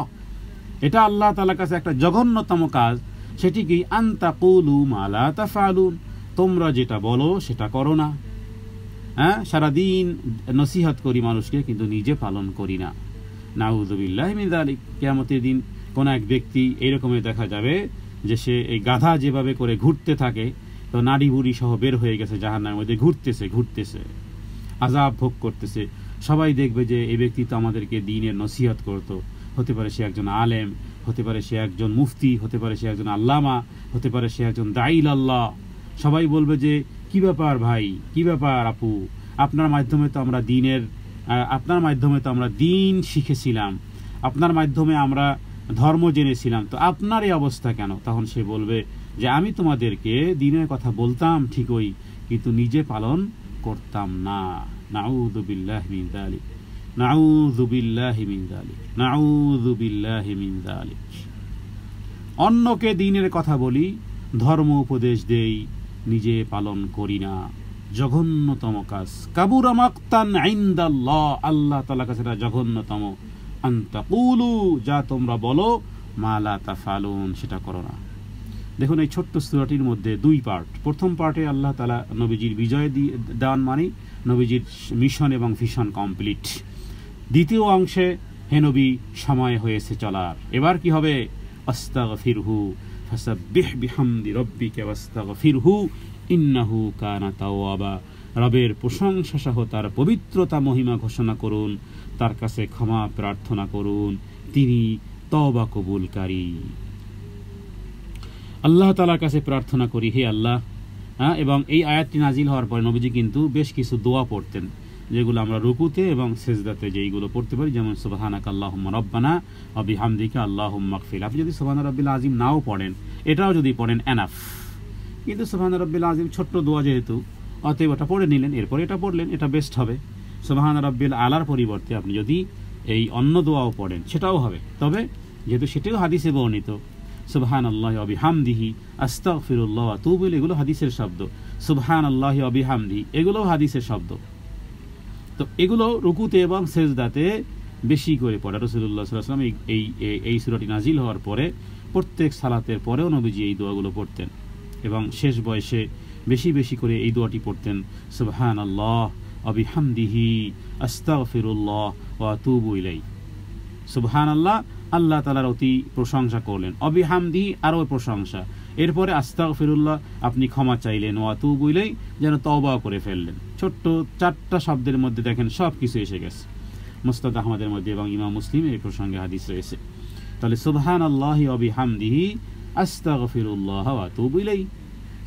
এটা আল্লাহ তাআলার কাছে একটা জঘন্যতম কাজ। সেটি কি? আনতাকুলু মা লা তাফআলুন, তোমরা যেটা বলো সেটা করো না। সারাদিন নসিহত করি মানুষকে, কিন্তু নিজে পালন করি না। নাউযুবিল্লাহি মিন যালিক। কিয়ামতের দিন কোন এক ব্যক্তি এইরকমই দেখা যাবে যে সে এই গাধা যেভাবে করে ঘুরতে থাকে, তো নাড়ি বুড়ি সহ বের হয়ে গেছে জাহান্নামের মধ্যে, ঘুরতেছে আযাব ভোগ করতেছে। সবাই দেখবে যে এই ব্যক্তি তো আমাদেরকে দ্বীনের নসিহত করত। হতে পারে সে একজন আলেম, হতে পারে সে একজন মুফতি, হতে পারে সে একজন আল্লামা, হতে পারে সে একজন দাঈল আল্লাহ। সবাই বলবে যে কি ব্যাপার ভাই, কি ব্যাপার আপু, আপনার মাধ্যমে তো আমরা দিন শিখেছিলাম, আপনার মাধ্যমে আমরা ধর্ম জেনেছিলাম, তো আপনার এই অবস্থা কেন? তখন সে বলবে যে আমি তোমাদেরকে দ্বীনের কথা বলতাম ঠিকই, কিন্তু নিজে পালন করতাম না। নাউযু বিল্লাহি মিন যালিক, নাউযু বিল্লাহি মিন যালিক, নাউযু বিল্লাহি মিন যালিক। অন্যকে দ্বীনের কথা বলি, ধর্ম উপদেশ দেই, নিজে পালন করি না, জঘন্যতম কাজ। কাবুরা মাকতান ইনদাল্লাহ, আল্লাহ তাআলার কাছে এটা জঘন্যতম। আনতাকুলু, যা তোমরা বলো, মা লা তাফআলুন, সেটা করো না। দেখুন এই ছোট্ট সূরাটির মধ্যে 2 পার্ট। প্রথম পার্টে আল্লাহ তাআলা নবীজির বিজয় দান, মানে নবীজির মিশন এবং ভিশন কমপ্লিট। দ্বিতীয় অংশে হে নবী সময় হয়েছে চলার, এবার কি হবে? আস্তাগফিরহু ফাসাব্বিহ বিহামদি রাব্বিকা ওয়াস্তাগফিরহু ইন্নাহু কানা তাওয়াবা। রবের প্রশংসা সহ তার পবিত্রতা মহিমা ঘোষণা করুন, তার কাছে ক্ষমা প্রার্থনা করুন, তিনি তওবা কবুলকারী। আল্লাহ তাআলার কাছে প্রার্থনা করি, হে আল্লাহ। এবং এই আয়াতটি নাজিল হওয়ার পরে নবীজি কিন্তু বেশ কিছু দোয়া পড়তেন, যেগুলো আমরা রুকুতে এবং সেজদাতে যেইগুলো পড়তে পারি, যেমন সুবহানাকা আল্লাহুম্মা রাব্বানা ওয়া বিহামদিকা আল্লাহুম্মা গফির। আপনি যদি সুবহান রাব্বিল আযীম নাও পড়েন, এটাও যদি পড়েন এনাফ। কিন্তু সুবহান রাব্বিল আযীম ছোট্ট দোয়া যেহেতু, অতএব ওটা পড়ে নিলেন, এরপরে এটা পড়লেন, এটা বেস্ট হবে। সুবহান রাব্বিল আলার পরিবর্তে আপনি যদি এই অন্য দোয়াও পড়েন সেটাও হবে। তবে যেহেতু সেটাও হাদিসে বর্ণিত, সুবহানাল্লাহি ওয়া বিহামদিহি আস্তাগফিরুল্লাহ ওয়া আতুবু ইলাইহি, এগুলো হাদিসের শব্দ। সুবহানাল্লাহি ওয়া বিহামদিহি এগুলোও হাদিসের শব্দ। তো এগুলো রুকুতে এবং সেজদাতে বেশি করে পড়া। রাসূলুল্লাহ সাল্লাল্লাহু আলাইহি ওয়াসাল্লাম এই সূরাটি নাজিল হওয়ার পরে প্রত্যেক সালাতের পরেও নবীজি এই দোয়াগুলো পড়তেন, এবং শেষ বয়সে বেশি বেশি করে এই দোয়াটি পড়তেন, সুবহানাল্লাহ ওয়া বিহামদিহি আস্তাগফিরুল্লাহ ওয়া আতুবু ইলাইহি। সুবহানাল্লাহ, আল্লাহ তাআলার অতি প্রশংসা করলেন, অবিহামদিহি আরও প্রশংসা, এরপরে আস্তাগফিরুল্লাহ আপনি ক্ষমা চাইলেন, ওয়া আতুবু ইলাইহি যেন তওবা করে ফেললেন। ছোট্ট 4টা শব্দের মধ্যে দেখেন সব কিছু এসে গেছে। মুসনাদ আহমদের মধ্যে এবং ইমাম মুসলিম এই প্রসঙ্গে হাদিস রয়েছে। তাহলে সুবহানাল্লাহি ওয়া বিহামদিহি আস্তাগফিরুল্লাহ ওয়া আতুবু ইলাইহি।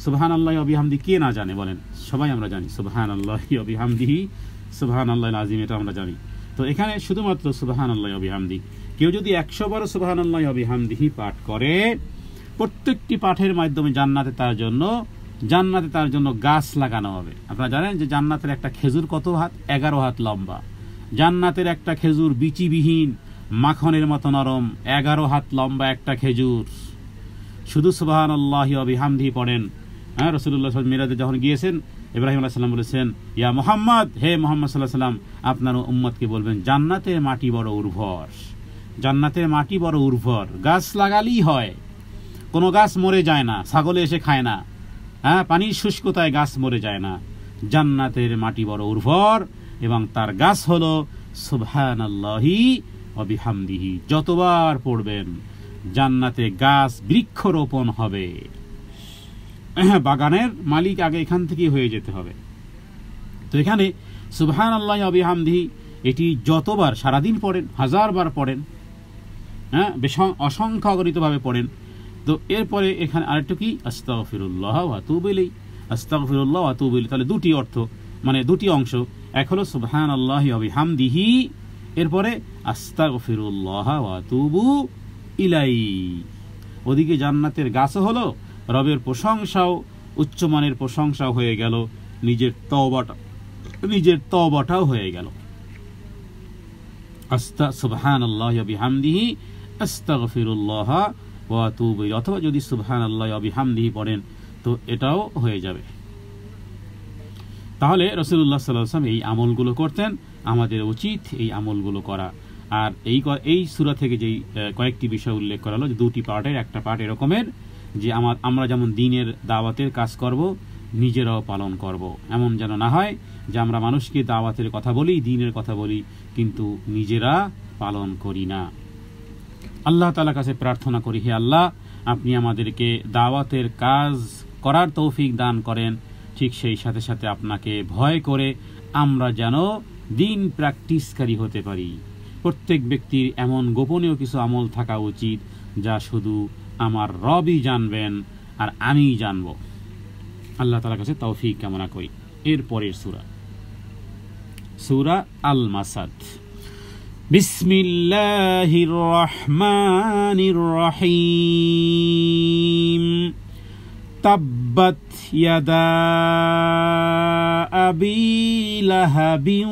সুবহানাল্লাহি ওয়া বিহামদিহি কে না জানে বলেন? সবাই আমরা জানি সুবহানাল্লাহি ওয়া বিহামদিহি, সুবহানাল্লাহিল আযীম, এটা আমরা জানি। তো এখানে শুধুমাত্র সুবহানাল্লাহি ওয়া বিহামদিহি। কেউ যদি 100 বার সুবহানাল্লাহি ওয়া বিহামদিহি পাঠ করে, প্রত্যেকটি পাঠের মাধ্যমে জান্নাতে তার জন্য গাছ লাগানো হবে। আপনারা জানেন যে জান্নাতের একটা খেজুর কত হাত? 11 হাত লম্বা। জান্নাতের একটা খেজুর বিচিবিহীন, মাখনের মতো নরম, 11 হাত লম্বা একটা খেজুর। শুধু সুবহানাল্লাহি ওয়া বিহামদিহি পড়েন। রাসূলুল্লাহ সাল্লাল্লাহু আলাইহি ওয়াসাল্লাম মিরাজে যখন গিয়েছেন, ইব্রাহিম আলাইহিস সালাম বলেছেন, ইয়া মুহাম্মদ, হে মুহাম্মদ সাল্লাল্লাহু আলাইহি ওয়াসাল্লাম, আপনার উম্মতকে বলবেন জান্নাতের মাটি বড় উর্বর, জান্নাতের মাটি বড় উর্বর, গাছ লাগালেই হয়, কোনো গাছ মরে যায় না, ছাগলে এসে খায় না, পানির শুষ্কতায় গাছ মরে যায় না। জান্নাতের মাটি বড় উর্বর এবং তার গাছ হলো সুবহানাল্লাহি ওয়া বিহামদিহি। যতবার পড়বেন জান্নাতে গাছ বৃক্ষরোপণ হবে। বাগানের মালিক আগে এখান থেকেই হয়ে যেতে হবে। তো এখানে সুবহানাল্লাহি ওয়া বিহামদিহি এটি যতবার সারাদিন পড়েন, 1000 বার পড়েন, অসংখ্য অগণিতভাবে পড়েন। তো এরপরে এখানে আরেকটু কি? আস্তাগফিরুল্লাহ ওয়া আতুবু ইলাইহি, আস্তাগফিরুল্লাহ ওয়া আতুবু ইলাইহি। তাহলে দুটি অর্থ, মানে দুটি অংশ। এক হলো সুবহানাল্লাহি ওয়া বিহামদিহি, এরপরে আস্তাগফিরুল্লাহ ওয়া আতুবু ইলাইহি। ওদিকে জান্নাতের গাছও হলো, রবের প্রশংসাও, উচ্চমানের প্রশংসাও হয়ে গেল, নিজের তওবাটাও হয়ে গেল। সুবহানাল্লাহি ওয়া বিহামদিহি আস্তাগফিরুল্লাহ ওয়া আতুবু ইলাইহি, অথবা যদি সুবহানাল্লাহি ওয়া বিহামদিহি পড়েন তো এটাও হয়ে যাবে। তাহলে রাসূলুল্লাহ সাল্লাল্লাহু আলাইহি ওয়াসাল্লাম এই আমলগুলো করতেন, আমাদের উচিত এই আমলগুলো করা। আর এই সূরা থেকে যেই কয়েকটি বিষয় উল্লেখ করা হলো, যে দুটি পার্টের একটা পার্ট এরকমের যে আমরা যেমন দ্বীনের দাওয়াতের কাজ করব, নিজেরাও পালন করব। এমন যেন না হয় যে আমরা মানুষকে দাওয়াতের কথা বলি, দ্বীনের কথা বলি, কিন্তু নিজেরা পালন করি না। আল্লাহ তাআলার কাছে প্রার্থনা করি, হে আল্লাহ, আপনি আমাদেরকে দাওয়াতের কাজ করার তৌফিক দান করেন, ঠিক সেই সাথে সাথে আপনাকে ভয় করে আমরা যেন দ্বীন প্র্যাকটিসকারী হতে পারি। প্রত্যেক ব্যক্তির এমন গোপনীয় কিছু আমল থাকা উচিত যা শুধু আমার রবই জানবেন আর আমিই জানব। আল্লাহ তাআলার কাছে তৌফিক কামনা করি। এরপরের সূরা আল মাসাদ। বিসমিল্লাহির রহমানির রহিম। তাব্বাত ইয়াদা আবি লাহাবিন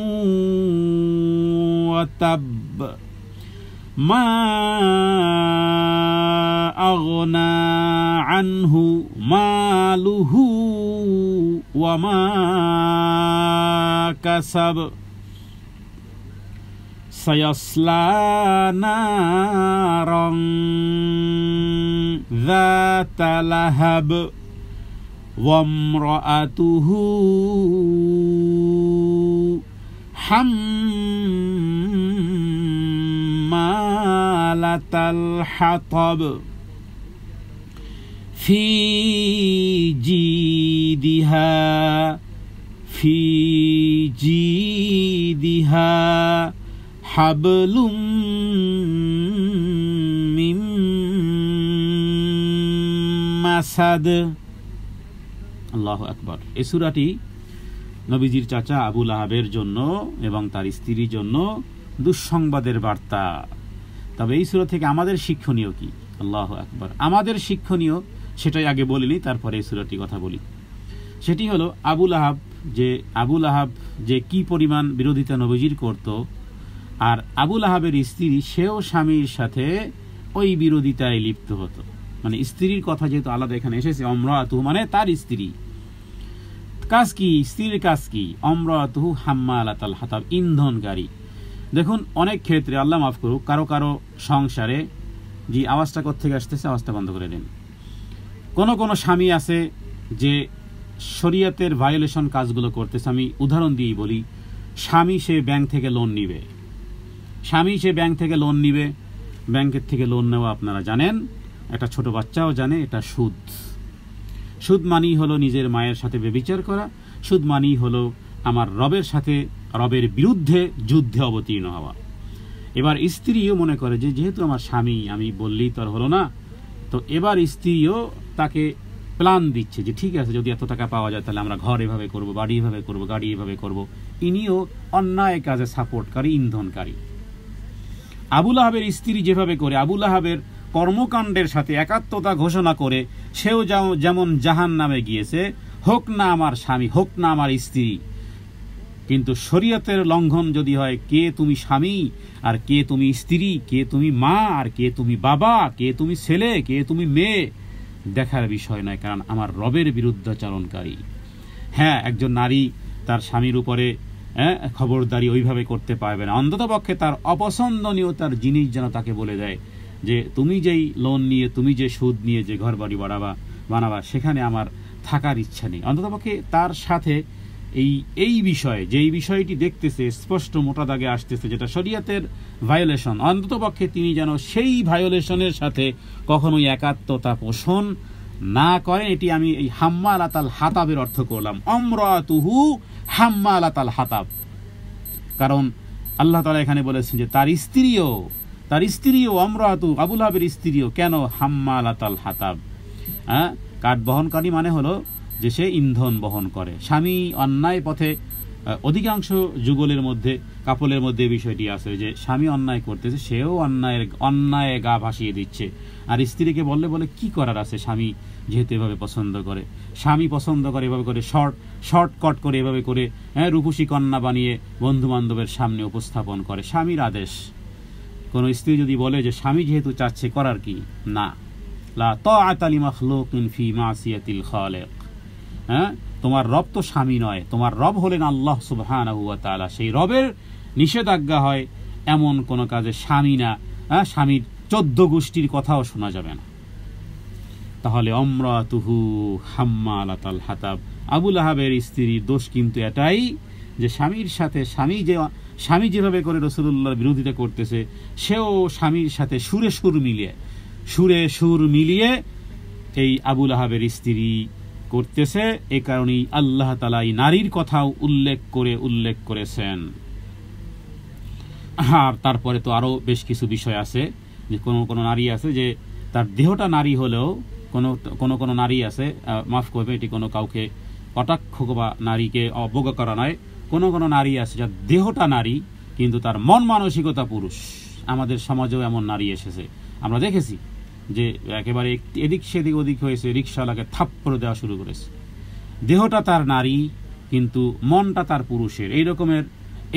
ওয়া তাব, মা আগনা আনহু মালুহু ওয়া মা কাসাব, সায়াসলা নারান যাতা লাহাব ওয়া ইমরাআতুহু হাম্মালাতাল হাতাব, ফি জিদিহা হাবলুম মিন মাসাদ। আল্লাহু আকবার। এই সূরাটি নবীজির চাচা আবু লাহাবের জন্য এবং তার স্ত্রীর জন্য দুঃসংবাদের বার্তা। তবে এই সূরা থেকে আমাদের শিক্ষণীয় কি? আল্লাহু আকবার। আমাদের শিক্ষণীয় সেটাই আগে বলিনি, তারপরে এই সূরাটি কথা বলি। সেটি হলো আবু লাহাব যে কি পরিমাণ বিরোধিতা নবীজির করত, আর আবু লাহাবের স্ত্রী সেও স্বামীর সাথে ওই বিরোধিতায় লিপ্ত হতো। মানে স্ত্রীর কথা যেহেতু আলাদা এখানে এসেছে, ইমরাতুহু মানে তার স্ত্রী। কাজ কি? স্ত্রীর কাজ কি? ইমরাতুহু হাম্মালাতাল হাতাব, ইন্ধনকারী। দেখুন অনেক ক্ষেত্রে, আল্লাহ মাফ করুক, কারো কারো সংসারে, জি আওয়াজটা কোত্থেকে আসতেছে, আওয়াজটা বন্ধ করে দিন। কোন স্বামী আছে যে শরীয়তের ভায়োলেশন কাজগুলো করতেছে। আমি উদাহরণ দিয়েই বলি, স্বামী সে ব্যাংক থেকে লোন নিবে, ব্যাংকের থেকে লোন নেওয়া আপনারা জানেন, একটা ছোট বাচ্চাও জানে, এটা সুদ মানেই হলো নিজের মায়ের সাথে ব্যভিচার করা, সুদ মানেই হলো আমার রবের বিরুদ্ধে যুদ্ধে অবতীর্ণ হওয়া। এবার স্ত্রীও মনে করে যে যেহেতু আমার স্বামী, আমি বললেই তো আর হলো না, তো এবার স্ত্রীও তাকে প্ল্যান দিচ্ছে যে ঠিক আছে, যদি এত টাকা পাওয়া যায় তাহলে আমরা ঘর এভাবে করবো, বাড়ি এভাবে করবো, গাড়ি এভাবে করবো। ইনিও অন্যায় কাজে সাপোর্টকারী, ইন্ধনকারী। আবু লাহাবের স্ত্রী যেভাবে করে, আবু লাহাবের কর্মকাণ্ডের সাথে একাত্মতা ঘোষণা করে সেও যেমন জাহান্নামে গিয়েছে, হোক না আমার স্বামী, হোক না আমার স্ত্রী। কিন্তু শরীয়তের লঙ্ঘন যদি হয়, কে তুমি স্বামী আর কে তুমি স্ত্রী, কে তুমি মা আর কে তুমি বাবা, কে তুমি ছেলে, কে তুমি মেয়ে, দেখার বিষয় নয়, কারণ আমার রবের বিরুদ্ধাচরণকারী। হ্যাঁ, একজন নারী তার স্বামীর উপরে খবরদারি ওইভাবে করতে পারবে না, অন্তত পক্ষে তার অপছন্দনীয় তার জিনিস যেন তাকে বলে দেয় যে তুমি যেই লোন নিয়ে, তুমি যে সুদ নিয়ে যে ঘর বাড়ি বানাবা, সেখানে আমার থাকার ইচ্ছা নেই। অন্তত পক্ষে তার সাথে এই বিষয়ে, যেই বিষয়টি দেখতেছে স্পষ্ট মোটা দাগে আসতেছে, যেটা শরীয়তের ভায়োলেশন, অন্তত পক্ষে তিনি যেন সেই ভায়োলেশনের সাথে কখনোই একাত্মতা পোষণ না করেন। এটি আমি এই হাম্মালাতাল হাতাবের অর্থ করলাম, ইমরাতুহু হাম্মালাতাল হাতাব। কারণ আল্লাহ তাআলা এখানে বলেছেন যে তার স্ত্রীও ইমরাতু, আবু লাহাবের স্ত্রীও কেন হাম্মালাতাল হাতাব, কাঠ বহনকারী মানে হলো যে সে ইন্ধন বহন করে। স্বামী অন্যায় পথে অধিকাংশ যুগলের মধ্যে কাপলের মধ্যে বিষয়টি আছে যে স্বামী অন্যায় করতেছে, সেও অন্যায় গা ভাসিয়ে দিচ্ছে, আর স্ত্রীকে বলে কি করার আছে, স্বামী যেহেতু এভাবে পছন্দ করে, স্বামী পছন্দ করে এভাবে করে শর্টকট করে এভাবে করে রূপসী কন্যা বানিয়ে বন্ধু বান্ধবের সামনে উপস্থাপন করে, স্বামীর আদেশ। কোন স্ত্রী যদি বলে যে স্বামী যেহেতু চাচ্ছে করার কি, না, লা তাআতা লিমাখলুকিন ফি মাসিয়াতিল খালিক। তোমার রব তো স্বামী নয়, তোমার রব হলেন আল্লাহ সুবহানাহু ওয়া তাআলা। সেই রবের নিষেধাজ্ঞা হয় এমন কোন কাজে স্বামী না, স্বামীর 14 গোষ্ঠীর কথাও শোনা যাবে না। তাহলে আমরাতুহু হাম্মালাতাল হাতাব, আবু লাহাবের স্ত্রীর দোষ কিন্তু এটাই যে স্বামীর সাথে স্বামী যেভাবে করে রাসূলুল্লাহর বিরোধিতা করতেছে, সেও স্বামীর সাথে সুরে সুর মিলিয়ে এই আবু লাহাবের স্ত্রী করতেছে। এই কারণেই আল্লাহ তাআলা এই নারীর কথাও উল্লেখ করেছেন। আর তারপরে তো আরো বেশ কিছু বিষয় আছে যে কোন নারী আছে যে তার দেহটা নারী হলেও কোন নারী আছে, মাফ করবে, এটি কোনো কাউকে কটাক্ষ বা নারীকে অবজ্ঞা করা নয়, কোন নারী আছে যার দেহটা নারী কিন্তু তার মন মানসিকতা পুরুষ। আমাদের সমাজেও এমন নারী এসেছে, আমরা দেখেছি যে একেবারে এদিক সেদিক ওদিক হয়েছে, রিকশাওয়ালাকে থাপ্পড় দেওয়া শুরু করেছে। দেহটা তার নারী কিন্তু মনটা তার পুরুষের।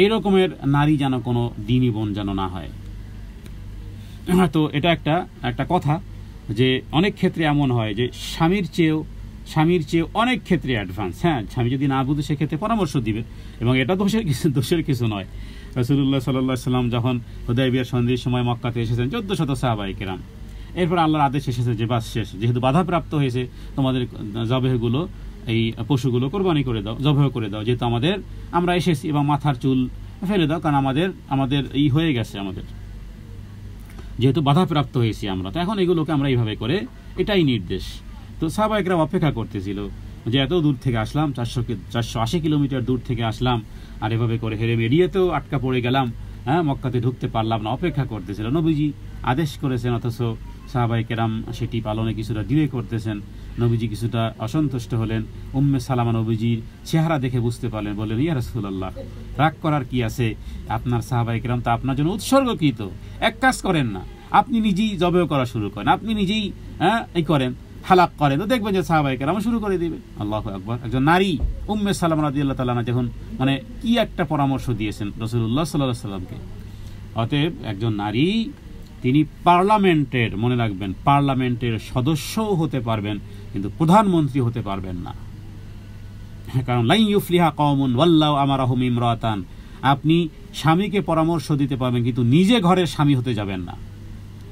এইরকমের নারী যেন কোনো দিনী বোন যেন না হয়। তো এটা একটা কথা যে অনেক ক্ষেত্রে এমন হয় যে স্বামীর চেয়েও অনেক ক্ষেত্রে অ্যাডভান্স। স্বামী যদি না বুঝে সেক্ষেত্রে পরামর্শ দিবে, এবং এটা দোষের কিছু নয়। রাসূলুল্লাহ সাল্লাল্লাহু আলাইহি ওয়াসাল্লাম যখন হুদায়বিয়ার সন্ধির সময় মক্কাতে এসেছেন 1400 সাহাবায়ে কেরাম, এরপর আল্লাহর আদেশ এসেছে যে বাস শেষ, যেহেতু বাধাপ্রাপ্ত হয়েছে, তোমাদের জবেহগুলো, এই পশুগুলো কোরবানি করে দাও, জবেহ করে দাও, যেহেতু আমরা এসেছি, এবং মাথার চুল ফেলে দাও, কারণ আমাদের হয়ে গেছে, আমাদের যেহেতু বাধাপ্রাপ্ত হয়েছি আমরা, তো এখন এগুলোকে আমরা এইভাবে করে, এটাই নির্দেশ। তো সাহাবায়ে কেরাম অপেক্ষা করতেছিল যে এত দূর থেকে আসলাম, 480 কিলোমিটার দূর থেকে আসলাম, আর এভাবে করে হেরেম এরিয়াতেও আটকা পড়ে গেলাম, মক্কাতে ঢুকতে পারলাম না, অপেক্ষা করতেছিল। নবীজি আদেশ করেছেন, অথচ সাহাবায়ে কেরাম সেটি পালনে কিছুটা ডিলে করতেছেন। নবীজি কিছুটা অসন্তুষ্ট হলেন। উম্মে সালামা নবীজির চেহারা দেখে বুঝতে পারলেন, বললেন, ইয়া রাসূলুল্লাহ, রাগ করার কি আছে, আপনার সাহাবায়ে কেরাম তো আপনার জন্য উৎসর্গকৃত, এক কাজ করেন না, আপনি নিজেই জবেহ করা শুরু করেন, আপনি নিজেই এই করেন, হালাক করেন, তো দেখবেন যে সাহাবায়ে কেরাম শুরু করে দিবে। আল্লাহু আকবার। একজন নারী উম্মে সালামা রাদিয়াল্লাহু তাআলা আনহা যখন কি একটা পরামর্শ দিয়েছেন রাসূলুল্লাহ সাল্লাল্লাহু আলাইহি ওয়াসাল্লামকে। অতএব একজন নারী, তিনি পার্লামেন্টের, মনে রাখবেন, পার্লামেন্টের সদস্যও হতে পারবেন কিন্তু প্রধানমন্ত্রী হতে পারবেন না। কারণ লাই ইউফলিহা কওমুন ওয়াল্লাহু আমারাহুম ইমরাতান, আপনি স্বামীকে পরামর্শ দিতে পারবেন কিন্তু নিজে ঘরের স্বামী হতে যাবেন না।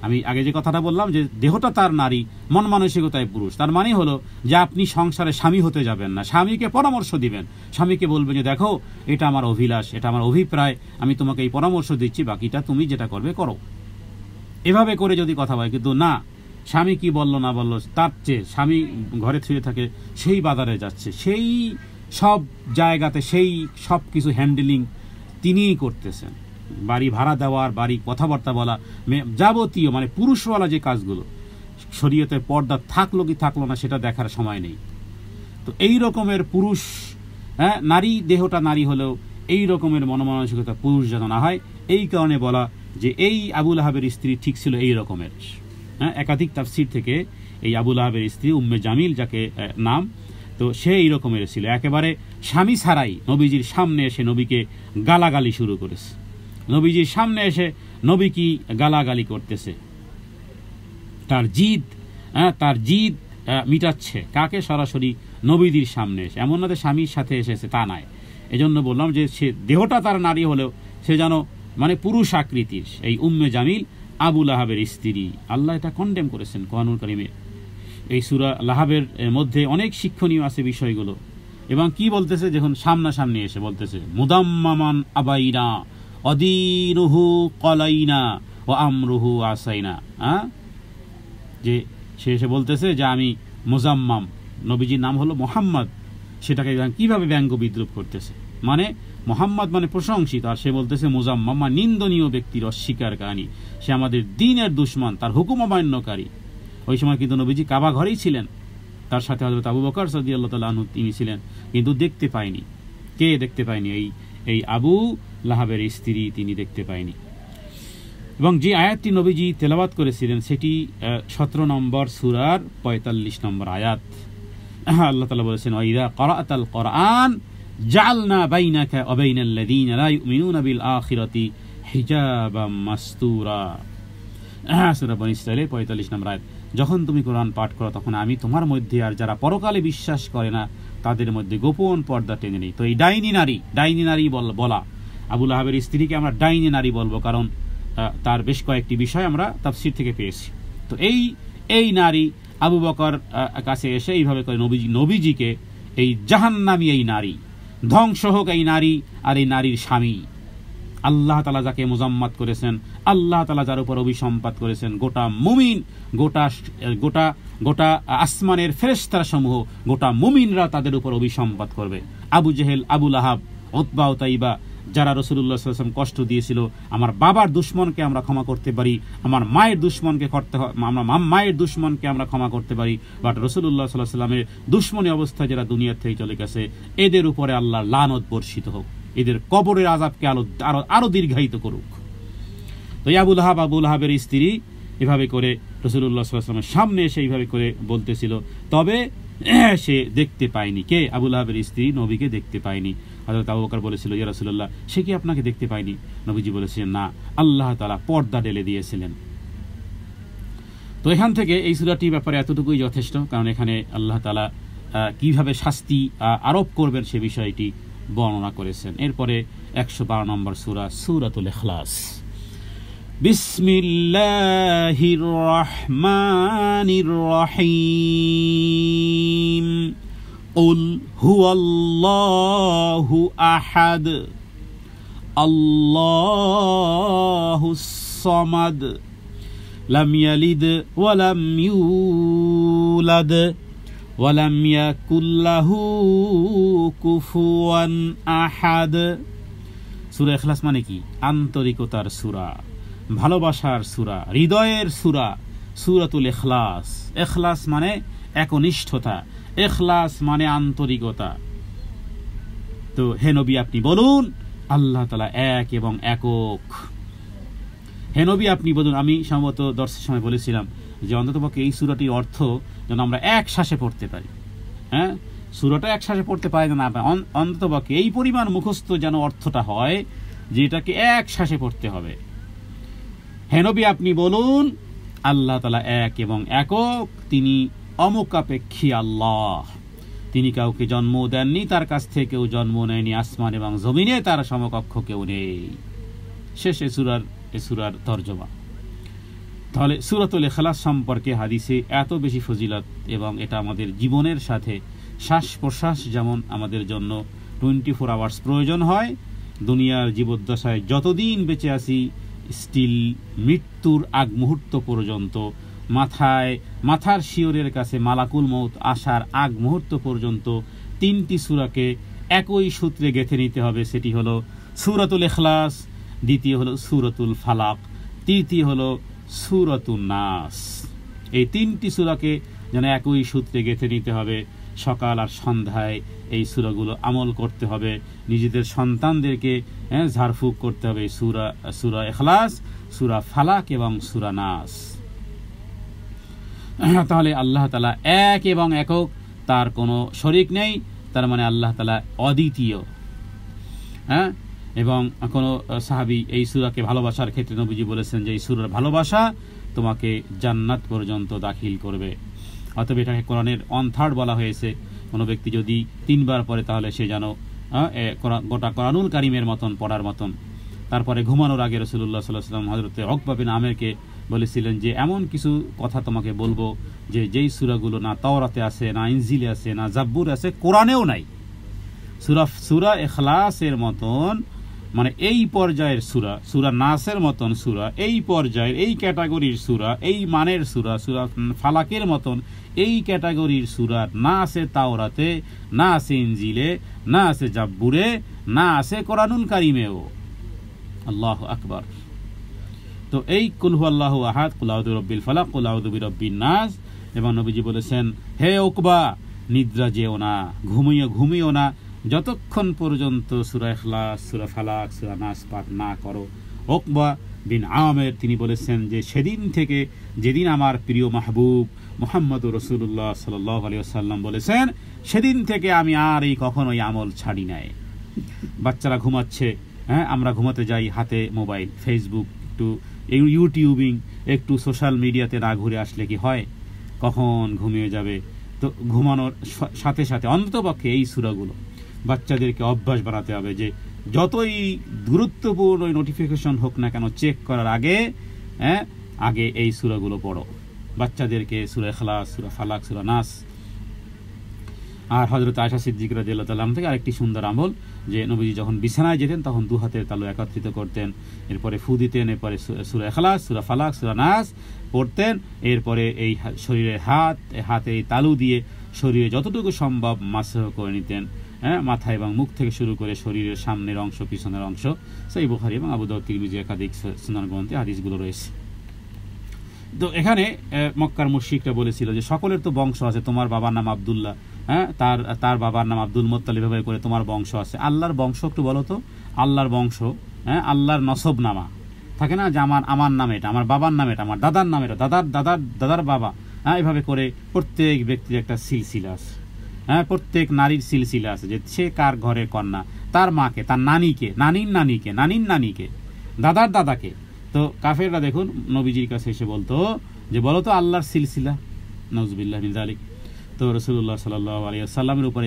আমি আগে যে কথাটা বললাম যে দেহটা তার নারী, মন মানসিকতায় পুরুষ, তার মানে হলো যে আপনি সংসারে স্বামী হতে যাবেন না, স্বামীকে পরামর্শ দিবেন, স্বামীকে বলবেন যে দেখো, এটা আমার অভিলাষ, এটা আমার অভিপ্রায়, আমি তোমাকে এই পরামর্শ দিচ্ছি, বাকিটা তুমি যেটা করবে করো। এভাবে করে যদি কথা বলে, কিন্তু না, স্বামী কি বললো না বললো তার চেয়ে স্বামী ঘরে শুয়ে থাকে, সেই বাজারে যাচ্ছে, সেই সব জায়গাতে সেই সব কিছু হ্যান্ডেলিং তিনিই করতেছেন, বাড়ি ভাড়া দেওয়ার, বাড়ি কথাবার্তা বলা, যাবতীয় পুরুষওয়ালা যে কাজগুলো, শরীয়তের পর্দা থাকলো কি থাকলো না সেটা দেখার সময় নেই। তো এই রকমের পুরুষ, নারী দেহটা নারী হলেও এই রকমের মনমানসিকতা পুরুষ যেন না হয়, এই কারণে বলা যে এই আবু লাহাবের স্ত্রী ঠিক ছিল এই রকমের। একাধিক তাফসীর থেকে এই আবু লাহাবের স্ত্রী উম্মে জামিল যাকে নাম, তো সে এই রকমের ছিল, একেবারে স্বামী ছাড়াই নবীজির সামনে এসে নবীকে গালাগালি শুরু করেছে, নবীজির সামনে এসে নবী কি গালাগালি করতেছে, তার জিদ মিটাচ্ছে, কাকে? সরাসরি নবীজির সামনে এসে। এমন না যে স্বামীর সাথে এসেছে, তা নয়। এজন্য বললাম যে সে দেহটা তার নারী হলেও সে যেন পুরুষ আকৃতির। এই উম্মে জামিল আবু লাহাবের স্ত্রী, আল্লাহ এটা কন্ডেম করেছেন কোরআনুল কারীমে। এই সূরা লাহাবের মধ্যে অনেক শিক্ষণীয় আছে বিষয়গুলো। এবং কি বলতেছে, যখন সামনাসামনি এসে বলতেছে, মুদাম্মামান আবাইনা অদীনুহু কলাইনা ও আমরুহু আসাইনা, যে সে এসে বলতেছে যে আমি মুজাম্মাম, নবীজির নাম হলো মোহাম্মদ, সেটাকে কিভাবে ব্যঙ্গ বিদ্রুপ করতেছে, মোহাম্মদ প্রশংসিত, আর সে বলতেছে মুজাম্মাম নিন্দনীয় ব্যক্তির অস্বীকারকারী, সে আমাদের দ্বীনের দুশমন, তার হুকুম অমান্যকারী। ওই সময় কিন্তু নবীজি কাবা ঘরেই ছিলেন, তার সাথে হযরত আবু বকর রাদিয়াল্লাহু তাআলা আনহু তিনি ছিলেন, কিন্তু দেখতে পায়নি। কে দেখতে পায়নি? এই আবু লাহাবের স্ত্রী তিনি দেখতে পায়নি। এবং যে আয়াতটি নবীজি তেলাওয়াত করেছিলেন সেটি 17 নম্বর সূরার 45 নম্বর আয়াত। আল্লাহ তাআলা বলেছেন, ওয়াইদা ক্বরাআতাল কুরআন জাআলনা বাইনাকা ওয়া বাইনাল লাযীনা লা ইউমিনুনা বিল আখিরাতি হিজাবাম মাসতুরা। সূরা বনী ইসরাঈলের 45 নম্বর আয়াত। যখন তুমি কোরআন পাঠ করো তখন আমি তোমার মধ্যে আর যারা পরকালে বিশ্বাস করে না তাদের মধ্যে গোপন পর্দা টেনে নেই। তো এই ডাইনি নারী বলা, আবু লাহাবের স্ত্রীকে আমরা ডাইনি নারী বলবো, কারণ তার বেশ কয়েকটি বিষয় আমরা তাফসীর থেকে পেয়েছি। তো এই নারী আবু বকর কাছে এসে এইভাবে করে নবীজিকে এই জাহান্নামী এই নারী, ধ্বংস হোক এই নারী আর এই নারীর স্বামী, আল্লাহ তাআলা যাকে মুজাম্মাত করেছেন, আল্লাহ তাআলা যার উপর অভিসম্পাত করেছেন, গোটা মুমিন, গোটা আসমানের ফেরেশতারা সমূহ, গোটা মুমিনরা তাদের উপর অভিসম্পাত করবে। আবু জেহেল, আবু লাহাব, উতবা ও তাইবা, যারা রাসূলুল্লাহ সাল্লাল্লাহু আলাইহি ওয়াসাল্লাম কষ্ট দিয়েছিল, আমার বাবার দুশমনকে আমরা ক্ষমা করতে পারি, আমার মায়ের দুশমনকে মায়ের দুশমনকে আমরা ক্ষমা করতে পারি, বাট রাসূলুল্লাহ সাল্লাল্লাহু আলাইহি ওয়াসাল্লামের দুশমনী অবস্থায় যারা দুনিয়া থেকে চলে গেছে এদের উপরে আল্লাহর লানত বর্ষিত হোক, এদের কবরের আযাবকে আরো দীর্ঘায়িত করুক। তো আবু লাহাবের স্ত্রী এভাবে করে রাসূলুল্লাহ সাল্লাল্লাহু আলাইহি ওয়াসাল্লামের সামনে এসে এইভাবে করে বলতেছিল, তবে সে দেখতে পায়নি। কে? আবু লাহাবের স্ত্রী নবীকে দেখতে পায়নি। হযরত আবু বকর বলেছিল, ইয়া রাসূলুল্লাহ, সে কি আপনাকে দেখতে পায়নি? নবীজি বলেছিলেন, না, আল্লাহ তাআলা পর্দা ঢেলে দিয়েছিলেন। তো এখান থেকে এই সূরাটির ব্যাপারে এতটুকুই যথেষ্ট, কারণ এখানে আল্লাহ তাআলা কিভাবে শাস্তি আরোপ করবেন সে বিষয়টি বর্ণনা করেছেন। এরপরে 112 নম্বর সূরা, সূরাতুল ইখলাস। বিসমিল্লাহির রহমানির রহিম। কুল হুয়াল্লাহু আহাদ আল্লাহুস সামাদ লাম ইয়ালিদ ওয়া লাম ইউলাদ ওয়া লাম ইয়াকুল লাহু কুফুয়ান আহাদ। সূরা ইখলাস মানে কি? আন্তরিকতার সূরা, ভালোবাসার সূরা, হৃদয়ের সূরা, সূরাতুল ইখলাস। ইখলাস মানে একনিষ্ঠতা, ইখলাস মানে আন্তরিকতা। তো হে নবী আপনি বলুন আল্লাহ তাআলা এক এবং একক। হে নবী আপনি বলুন, আমি সম্ভবত দর্শের সময় বলেছিলাম যে অন্ততপক্ষে এই সূরাটির অর্থ যেন আমরা এক শ্বাসে পড়তে পারি। হ্যাঁ, সূরাটা এক শ্বাসে পড়তে পারি না, অন্ততপক্ষে এই পরিমাণ মুখস্থ যেন অর্থটা হয় যে এটাকে এক শ্বাসে পড়তে হবে। হে নবী আপনি বলুন আল্লাহ তাআলা এক এবং একক, তিনি অমুখাপেক্ষী আল্লাহ, তিনি কাউকে জন্ম দেননি, তার কাছ থেকে কেউ জন্ম নেয়নি, আসমান এবং জমিনে তার সমকক্ষ কেউ নেই। শেষে সূরার তরজমা। তাহলে সূরাতুল ইখলাস সম্পর্কে হাদিসে এত বেশি ফজিলত, এবং এটা আমাদের জীবনের সাথে শ্বাস প্রশ্বাস যেমন আমাদের জন্য 24 আওয়ার্স প্রয়োজন হয়, দুনিয়ার জীবদ্দশায় যতদিন বেঁচে আছি স্টিল মৃত্যুর আগ মুহূর্ত পর্যন্ত মাথার শিয়রের কাছে মালাকুল মউত আসার আগ মুহূর্ত পর্যন্ত 3টি সূরাকে একই সূত্রে গেঁথে নিতে হবে। সেটি হলো সূরাতুল ইখলাস, দ্বিতীয় হলো সূরাতুল ফালাক, তৃতীয় হলো সূরাতুন নাস। এই 3টি সূরাকে যেন একই সূত্রে গেঁথে নিতে হবে। সকাল আর সন্ধ্যায় এই সূরাগুলো আমল করতে হবে, নিজেদের সন্তানদেরকে ঝাড়ফুঁক করতে হবে সূরা ইখলাস, সূরা ফালাক এবং সূরা নাস। তাহলে আল্লাহ তাআলা এক এবং একক, তার কোনো শরীক নেই, তার মানে আল্লাহ তাআলা অদ্বিতীয়। হ্যাঁ, এবং কোনো সাহাবী এই সূরাকে ভালোবাসার ক্ষেত্রে নবীজি বলেছেন যে এই সূরার ভালোবাসা তোমাকে জান্নাত পর্যন্ত দাখিল করবে। অতএব এটাকে কোরআনের 1/3 বলা হয়েছে। কোনো ব্যক্তি যদি 3 বার পড়ে তাহলে সে যেন গোটা কোরআনুল কারীমের মতন পড়ার মতন। তারপরে ঘুমানোর আগে রাসূলুল্লাহ সাল্লাল্লাহু আলাইহি ওয়াসাল্লাম হযরত উকবা বিন আমেরকে বলেছিলেন যে এমন কিছু কথা তোমাকে বলবো যেই সূরাগুলো না তাওরাতে আছে, না ইনজিলে আছে, না জাব্বুর আছে, কোরআনেও নাই। সূরা ইখলাসের মতন, মানে এই পর্যায়ের সূরা নাসের মতন সূরা, এই পর্যায়ের, এই ক্যাটাগরির সূরা, এই মানের সূরা ফালাকের মতন এই ক্যাটাগরির সূরা না আছে তাওরাতে, না আছে ইনজিলে, না আছে জাব্বুরে, না আছে কোরআনুল কারীমেও। আল্লাহু আকবার। তো এই কুল হুয়াল্লাহু আহাদ, কুল আউযু বিরাব্বিল ফালাক, কুল আউযু বিরাব্বিন নাস। এবং নবীজি বলেছেন, হে উকবা, নিদ্রা যেও না, ঘুমিও না, যতক্ষণ পর্যন্ত সূরা ইখলাস, সূরা ফালাক, সূরা নাস পাঠ না করো। উকবা বিন আমের তিনি বলেছেন যে সেদিন থেকে, যেদিন আমার প্রিয় মাহবুব মুহাম্মদুর রাসূলুল্লাহ সাল্লাল্লাহু আলাইহি ওয়াসাল্লাম বলেছেন, সেদিন থেকে আমি আর এই কখনোই আমল ছাড়ি নাই। বাচ্চারা ঘুমাচ্ছে, হ্যাঁ, আমরা ঘুমাতে যাই, হাতে মোবাইল, ফেসবুক, একটু ইউটিউবিং, একটু সোশ্যাল মিডিয়াতে না ঘুরে আসলে কি হয়, কখন ঘুমিয়ে যাবে। তো ঘুমানোর সাথে সাথে অন্ততপক্ষে এই সূরাগুলো বাচ্চাদেরকে অভ্যাস বানাতে হবে যে যতই গুরুত্বপূর্ণ নোটিফিকেশন হোক না কেন, চেক করার আগে আগে এই সূরাগুলো পড়ো। বাচ্চাদেরকে সূরা ইখলাস, সূরা ফালাক, সূরা নাস। আর হযরত আয়েশা সিদ্দিকা রাদিয়াল্লাহু তাআলা থেকে আরেকটি সুন্দর আমল, যে নবীজি যখন বিছানায় যেতেন তখন দু হাতের তালু একত্রিত করতেন, এরপরে ফু দিতেন, এরপরে সূরা ইখলাস, সূরা ফালাক, সূরা নাস পড়তেন, এরপরে এই শরীরের হাতে এই তালু দিয়ে শরীরে যতটুকু সম্ভব মাসহ করে নিতেন, মাথা এবং মুখ থেকে শুরু করে শরীরের সামনের অংশ, পিছনের অংশ। সহিহ বুখারী এবং আবু দাউদ, তিরমিজি একাধিক সুনান গ্রন্থে হাদিসগুলো রয়েছে। তো এখানে মক্কার মুশরিকরা বলেছিল যে সকলের তো বংশ আছে, তোমার বাবার নাম আব্দুল্লাহ, তার বাবার নাম আব্দুল মুত্তালিব, এভাবে করে তোমার বংশ আছে। আল্লাহর বংশ একটু বলো তো, আল্লাহর বংশ, আল্লাহর নসব নামা থাকে না, যে আমার নাম এটা, আমার বাবার নাম এটা, আমার দাদার নাম এটা, দাদার বাবা, এইভাবে করে প্রত্যেক ব্যক্তির একটা সিলসিলা আছে। প্রত্যেক নারীর সিলসিলা আছে, যে সে কার ঘরের কন্যা, তার মাকে, তার নানিকে, নানির নানিকে, নানির নানিকে, দাদার দাদাকে। তো কাফেররা দেখুন নবীজির কাছে এসে বলতো যে বলো তো আল্লাহর সিলসিলা, নাউযুবিল্লাহি মিন যালিক। তো রাসূলুল্লাহ সাল্লাল্লাহু আলাইহি ওয়াসাল্লামের উপরে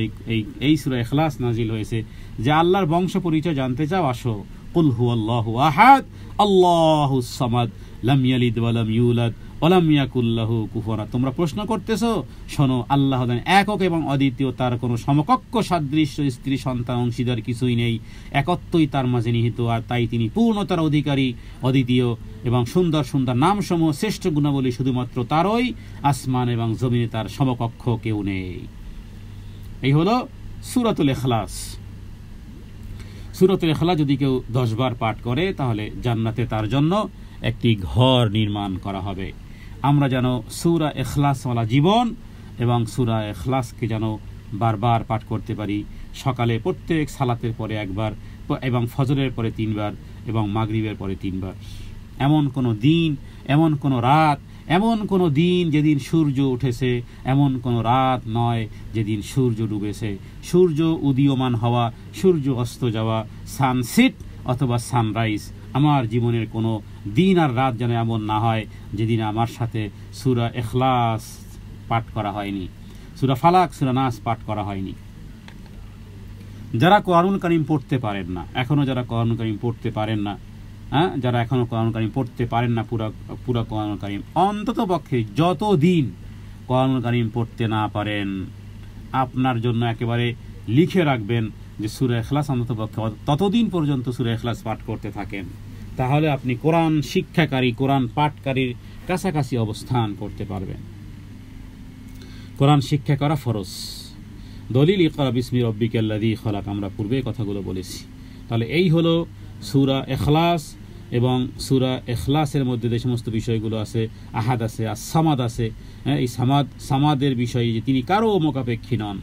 এই সূরা ইখলাস নাজিল হয়েছে যে আল্লাহর বংশ পরিচয় জানতে চাও, আসো, কুল হুয়াল্লাহু আহাদ আল্লাহুস সামাদ লাম ইয়ালিদ ওয়া লাম ইউলাদ ওয়া লাম ইয়াকুল লাহু কুফুয়ান আহাদ। তোমরা প্রশ্ন করতেছো, শোনো, আল্লাহ হলেন একক এবং অদ্বিতীয়, তার কোনো সমকক্ষ, সাদৃশ্য, স্ত্রী, সন্তান, অংশীদার কিছুই নেই, একত্বই তার মাঝে নিহিত, আর তাই তিনি পূর্ণতার অধিকারী, অদ্বিতীয় এবং সুন্দর সুন্দর নামসমূহ, শ্রেষ্ঠ গুণাবলী শুধুমাত্র তারই, আসমান এবং জমিনে তার সমকক্ষ কেউ নেই। এই হলো সূরাতুল ইখলাস। সূরাতুল ইখলাস যদি কেউ 10 বার পাঠ করে তাহলে জান্নাতে তার জন্য একটি ঘর নির্মাণ করা হবে। আমরা যেন সূরা ইখলাসওয়ালা জীবন এবং সূরা ইখলাসকে যেন বারবার পাঠ করতে পারি, সকালে প্রত্যেক সালাতের পরে একবার, এবং ফজরের পরে 3 বার, এবং মাগরিবের পরে 3 বার। এমন কোনো দিন, এমন কোনো রাত, এমন কোনো দিন যেদিন সূর্য উঠেছে, এমন কোনো রাত নয় যেদিন সূর্য ডুবেছে। সূর্য উদীয়মান হওয়া, সূর্য অস্ত যাওয়া, সানসেট অথবা সানরাইজ, আমার জীবনের কোনো দিন আর রাত যেন এমন না হয় যেদিন আমার সাথে সূরা ইখলাস পাঠ করা হয়নি, সূরা ফালাক, সূরা নাস পাঠ করা হয়নি। যারা কোরআনুল কারীম পড়তে পারেন না, এখনো যারা কোরআনুল কারীম পড়তে পারেন না, যারা এখনো কোরআনুল কারীম পড়তে পারেন না পুরা কোরআনুল কারীম, অন্তত পক্ষে যতদিন কোরআনুল কারীম পড়তে না পারেন, আপনার জন্য একেবারে লিখে রাখবেন যে সূরা ইখলাস অন্তত পক্ষে ততদিন পর্যন্ত সূরা ইখলাস পাঠ করতে থাকেন, তাহলে আপনি কোরআন শিক্ষাকারী, কোরআন পাঠকারীর কাছাকাছি অবস্থান করতে পারবেন। কোরআন শিক্ষা করা ফরজ। দলিল ইকরা বিসমি রাব্বিকাল্লাযী খালাক, আমরা পূর্বে কথাগুলো বলেছি। তাহলে এই হলো সূরা ইখলাস, এবং সূরা ইখলাসের মধ্যে যে সমস্ত বিষয়গুলো আছে, আহাদ আছে, as-সামাদ আছে, এই সামাদের বিষয়ে যে তিনি কারো মোকাপেক্ষী নন।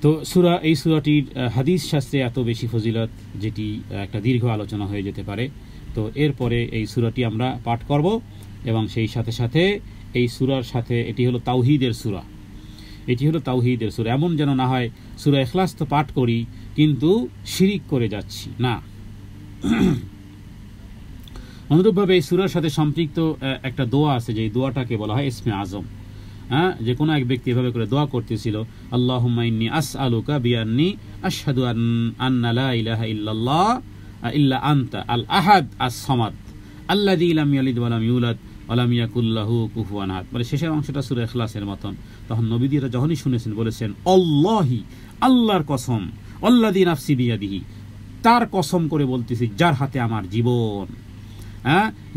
তো এই সূরাটির হাদিস শাস্ত্রে এত বেশি ফজিলত, যেটি একটা দীর্ঘ আলোচনা হয়ে যেতে পারে। তো এরপরে এই সূরাটি আমরা পাঠ করব, এবং সেই সাথে সাথে এই সূরার সাথে এটি হলো তাওহীদের সূরা, এটি হলো তাওহীদের সূরা। এমন যেন না হয় সূরা ইখলাস তো পাঠ করি কিন্তু শিরিক করে যাচ্ছি, না। অনুরূপভাবে এই সূরার সাথে সম্পৃক্ত একটা দোয়া আছে, যে দোয়াটাকে বলা হয় ইসমে আজম। যে কোনো এক ব্যক্তি এভাবে করে দোয়া করতেছিল, আল্লাহুম্মা ইন্নী আসআলুকা বিআন্নী আশহাদু আন্না লা ইলাহা ইল্লাল্লাহ ইল্লা আনতা আল আহাদ আস-সামাদ আল্লাযী লাম ইয়ালিদ ওয়া লাম ইউলাদ ওয়া লাম ইয়াকুল লাহু কুফুয়ান আহাদ। মানে শেষের অংশটা সূরা ইখলাসের মতন। তখন নবীরা যখনই শুনেছেন বলেছেন, আল্লাহি, আল্লাহর কসম, আল্লাযী নাফসি বিয়াদিহি, তার কসম করে বলতেছি যার হাতে আমার জীবন,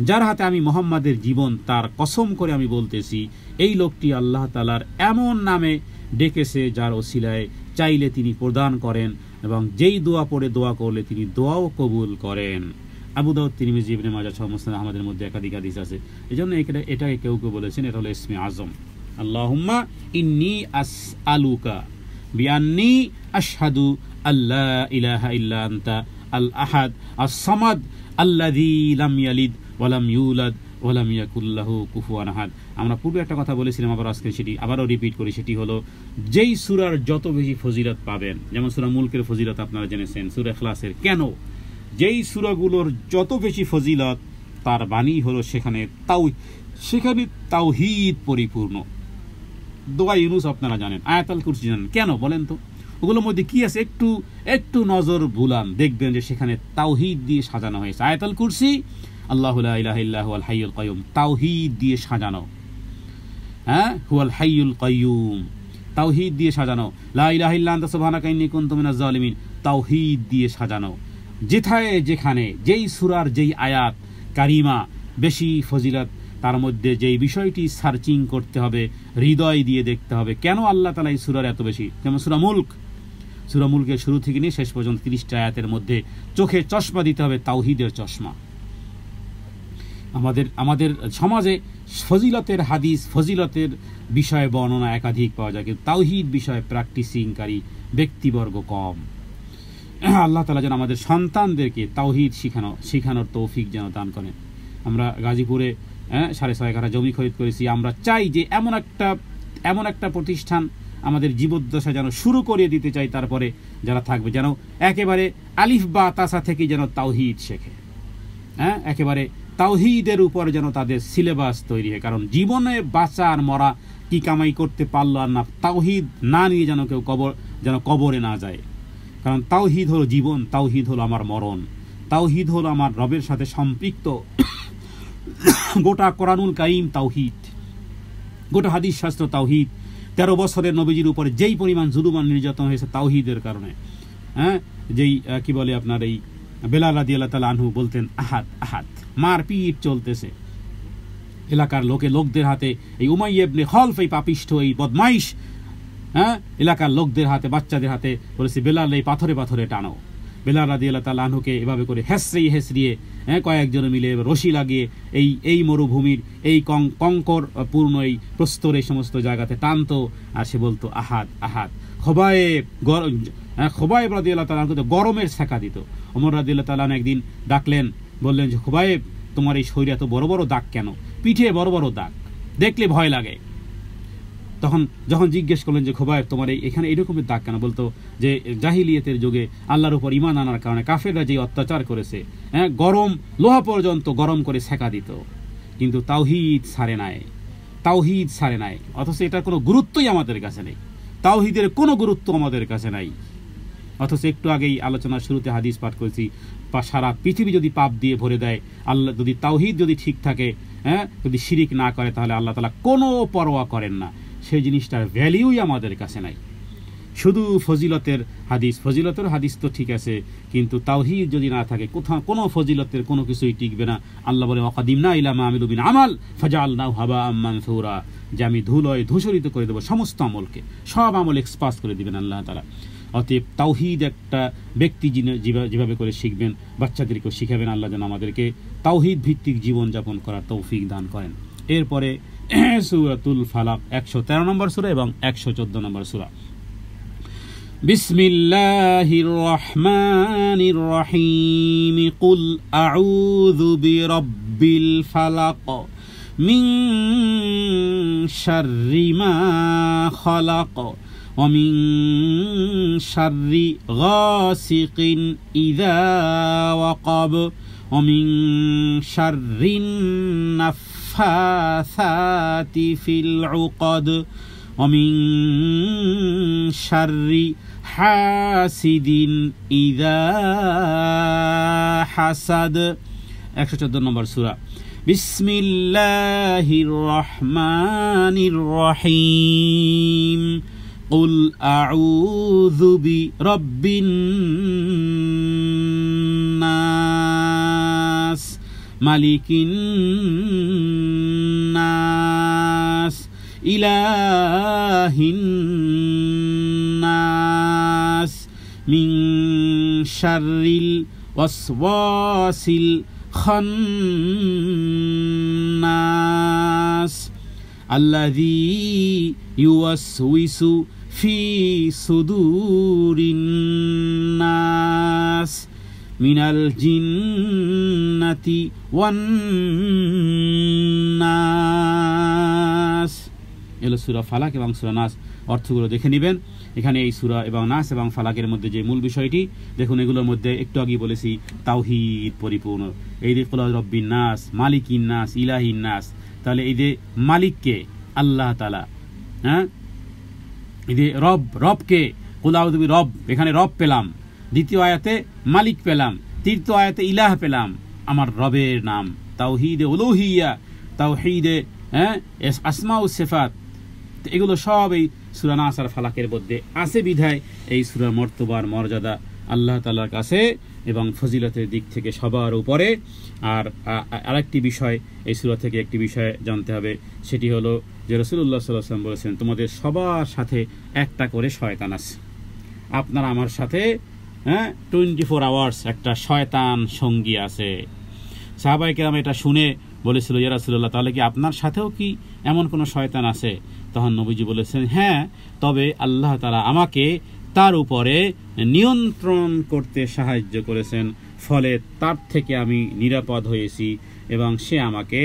যার হাতে আমি মুহাম্মাদের জীবন, তার কসম করে আমি বলতেছি, এই লোকটি আল্লাহ তাআলার এমন নামে ডেকেছে যার ওসিলায় চাইলে তিনি প্রদান করেন, এবং যেই দোয়া পড়ে দোয়া করলে তিনি দোয়াও কবুল করেন। আবু দাউদ, তিরমিজি, ইবনে মাজাহ সহ মুসনাদ আহমদের মধ্যে একাধিক হাদিস আছে। এজন্য এটাকে কেউ কেউ বলেছেন এটা হলো ইসমে আজম। আল্লাহুম্মা ইন্নী আসআলুকা বিআন্নী আশহাদু আল্লা ইলাহা ইল্লা আনতা আল আহাদ আস-সামাদ আল্লাযী লাম ইয়ালিদ ওয়া লাম ইউলাদ ওয়া লাম ইয়াকুল লাহু কুফুয়ান আহাদ। আমরা পূর্বে একটা কথা বলেছিলাম, আজকে সেটি আবারও রিপিট করি। সেটি হলো, যেই সূরার যত বেশি ফজিলত পাবেন, যেমন সূরা মুলকের ফজিলত আপনারা জেনেছেন, সূরা ইখলাসের, কেন যেই সূরাগুলোর যত বেশি ফজিলত তার বাণী হলো সেখানে তাওহীদ পরিপূর্ণ। দোয়া ইউনুস আপনারা জানেন, আয়াতুল কুরসি জানেন, কেন বলেন তো? ওগুলোর মধ্যে কি আছে? একটু নজর বুলান, দেখবেন যে সেখানে তাওহীদ দিয়ে সাজানো হয়েছে। আয়াতুল কুরসি আল্লাহু লা ইলাহা ইল্লা হুয়াল হাইয়ুল কাইয়ুম, তাওহীদ দিয়ে সাজানো। হুয়াল হাইয়ুল কাইয়ুম, তাওহীদ দিয়ে সাজানো। লা ইলাহা ইল্লা আনতা সুবহানাকা ইন্নী কুনতু মিনাজ জালিমিন, তাওহীদ দিয়ে সাজানো। যেখানে যেই সূরার যেই আয়াত কারিমা বেশি ফজিলত, তার মধ্যে যেই বিষয়টি সার্চিং করতে হবে, হৃদয় দিয়ে দেখতে হবে, কেন আল্লাহ তাআলা এই সূরার এত বেশি। যেমন সূরা মুলকের শুরু থেকে নিয়ে শেষ পর্যন্ত 30টা আয়াতের মধ্যে চোখে চশমা দিতে হবে, তাওহীদের চশমা। আমাদের সমাজে ফজিলতের হাদিস, ফজিলতের বিষয়ে বর্ণনা একাধিক পাওয়া যায়, কিন্তু তাওহীদ বিষয়ে প্র্যাকটিসিংকারী ব্যক্তিবর্গ কম। আল্লাহ তাআলা যেন আমাদের সন্তানদেরকে তাওহীদ শিখানোর তৌফিক যেন দান করেন। আমরা গাজীপুরে 6.5 কাঠা জমি খরিদ করেছি। আমরা চাই যে এমন একটা প্রতিষ্ঠান আমাদের জীবদ্দশা যেন শুরু করিয়ে দিতে চাই, তারপরে যারা থাকবে যেন একেবারে আলিফ বা তাসা থেকে যেন তাওহীদ শেখে। একেবারে তাওহীদের উপর যেন তাদের সিলেবাস তৈরি হয়। কারণ জীবনে বাঁচা আর মরা কি কামাই করতে পারলো আর না, তাওহীদ না নিয়ে যেন কেউ কবরে না যায়। কারণ তাওহীদ হলো জীবন, তাওহীদ হলো আমার মরণ, তাওহীদ হলো আমার রবের সাথে সম্পৃক্ত। গোটা কোরআনুল কারীম তাওহীদ, গোটা হাদিস শাস্ত্র তাওহীদ। 13 বছরের নবীজির উপরে যেই পরিমাণ জুলুম আর নির্যাতন হয়েছে তাওহীদের কারণে। যেই কি বলে আপনার এই বেলাল রাদিয়াল্লাহু তাআলা আনহু বলতেন আহাদ আহাদ, মারপিট চলতেছে এলাকার লোকদের হাতে। এই উমাইয়া ইবনে খালফ, এই পাপিষ্ঠ, এই বদমাইশ, এলাকার লোকদের হাতে, বাচ্চাদের হাতে বলেছে বেলাল এই পাথরে টানো। বেলাল রাদিয়াল্লাহু তাআলা আনহুকে এভাবে করে হেসরিয়ে কয়েকজন মিলে রশি লাগিয়ে এই মরুভূমির এই কঙ্কর পূর্ণ এই প্রস্তর এই সমস্ত জায়গাতে টানতো, আর সে বলতো আহাদ আহাদ। খোবায়েব রাদিয়াল্লাহু তাআলা আনহুকে গরমের সেকা দিত। ওমর রাদিয়াল্লাহু তাআলা একদিন ডাকলেন, বললেন যে খোবায়েব, তোমার এই শরীরে এত বড় বড় দাগ কেন? পিঠে বড় বড় দাগ, দেখলে ভয় লাগে। যখন জিজ্ঞেস করলেন যে খোবায়েব, তোমার এখানে এরকমের দাগ কেন? বলতো যে জাহিলিয়াতের যুগে আল্লাহর উপর ঈমান আনার কারণে কাফেররা যে অত্যাচার করেছে, গরম লোহা পর্যন্ত গরম করে সেকা দিত, কিন্তু তাওহীদ ছাড়ে নাই। অথচ এটার কোনো গুরুত্বই আমাদের কাছে নেই, তাওহীদের কোনো গুরুত্ব আমাদের কাছে নাই। অথচ একটু আগেই আলোচনার শুরুতে হাদিস পাঠ করেছি, সারা পৃথিবী যদি পাপ দিয়ে ভরে দেয়, আল্লাহ যদি তাওহীদ যদি ঠিক থাকে, যদি শিরিক না করে, তাহলে আল্লাহ তাআলা কোনো পরোয়া করেন না। সেই জিনিসটার ভ্যালিউই আমাদের কাছে নাই। শুধু ফজিলতের হাদিস তো ঠিক আছে, কিন্তু তাওহীদ যদি না থাকে, কোথাও কোনো ফজিলতের কোনো কিছুই টিকবে না। আল্লাহ বলে ওয়াকাদিমনা ইলা মা আমিলু মিন আমাল ফাজআলনাহু হাবাআম মানসুরা, যে আমি ধূসরিত করে দেব সমস্ত আমলকে, সব আমল এক্সপাস করে দিবেন আল্লাহ তাআলা। অতএব তাওহীদ একটা ব্যক্তি যেভাবে করে শিখবেন, বাচ্চাদেরকেও শিখাবেন। আল্লাহ যেন আমাদেরকে তাওহীদ ভিত্তিক জীবন যাপন করার তৌফিক দান করেন। এরপরে সূরাতুল ফালাক 113 নম্বর সূরা এবং 114 নম্বর সূরা। বিসমিল্লাহির রহমানির রহিম। কুল আউযু বিরাব্বিল ফালাক মিন শাররি মা খালাক ওয়া মিন শাররি গাসিকিন ইযা ওয়াকাব ওয়া মিন শাররিন নাফাসাতি ফিল উকদ ওয়া মিন শাররি হাসিদিন ইযা হাসাদ। 114 নম্বর সূরা। বিসমিল্লাহির রহমানির রহিম। কুল আউযু বিরাব্বিন নাস মালিকিন নাস ইলাহিন নাস মিন শাররিল ওয়াসওয়াসিল খান্নাস আল্লাযী ইউওয়াসউইসু ফি সুদুরিন নাস মিনাল জিন্নাতি ওয়ান নাস। এলো সূরা ফালাক এবং সূরা নাস, অর্থগুলো দেখে নেবেন। এখানে এই সূরা এবং নাস এবং ফালাকের মধ্যে যে মূল বিষয়টি দেখুন, এগুলোর মধ্যে একটু আগে বলেছি তাওহীদ পরিপূর্ণ। এই যে কুল রব্বিন নাস, মালিকিন নাস, ইলাহিন নাস, তাহলে এই যে মালিককে আল্লাহ তাআলা, হ্যাঁ, এই যে রবকে কুল আউযু বি রব, এখানে রব পেলাম, দ্বিতীয় আয়াতে মালিক পেলাম, তৃতীয় আয়াতে ইলাহ পেলাম, আমার রবের নাম। তাওহীদে উলুহিয়া, তাওহীদে আসমা ও সিফাত, এগুলো সব এই সূরা নাস আর ফালাকের মধ্যে আছে বিধায় এই সূরার মর্তবার মর্যাদা আল্লাহ তাআলার কাছে এবং ফজিলতের দিক থেকে সবার উপরে। আর আরেকটি বিষয় এই সূরা থেকে একটি বিষয় জানতে হবে, সেটি হলো যে রাসূলুল্লাহ সাল্লাল্লাহু আলাইহি ওয়াসাল্লাম বলেছেন, তোমাদের সবার সাথে একটা করে শয়তান আছে। আপনার আমার সাথে 24 আওয়ার্স একটা শয়তান সঙ্গী আছে। সাহাবায়ে কেরাম এটা শুনে বলেছিল, ইয়া রাসূলুল্লাহ, তাহলে কি আপনার সাথেও কি এমন কোনো শয়তান আছে? তখন নবীজি বলেছেন, হ্যাঁ, তবে আল্লাহ তাআলা আমাকে তার উপরে নিয়ন্ত্রণ করতে সাহায্য করেছেন, ফলে তার থেকে আমি নিরাপদ হয়েছি এবং সে আমাকে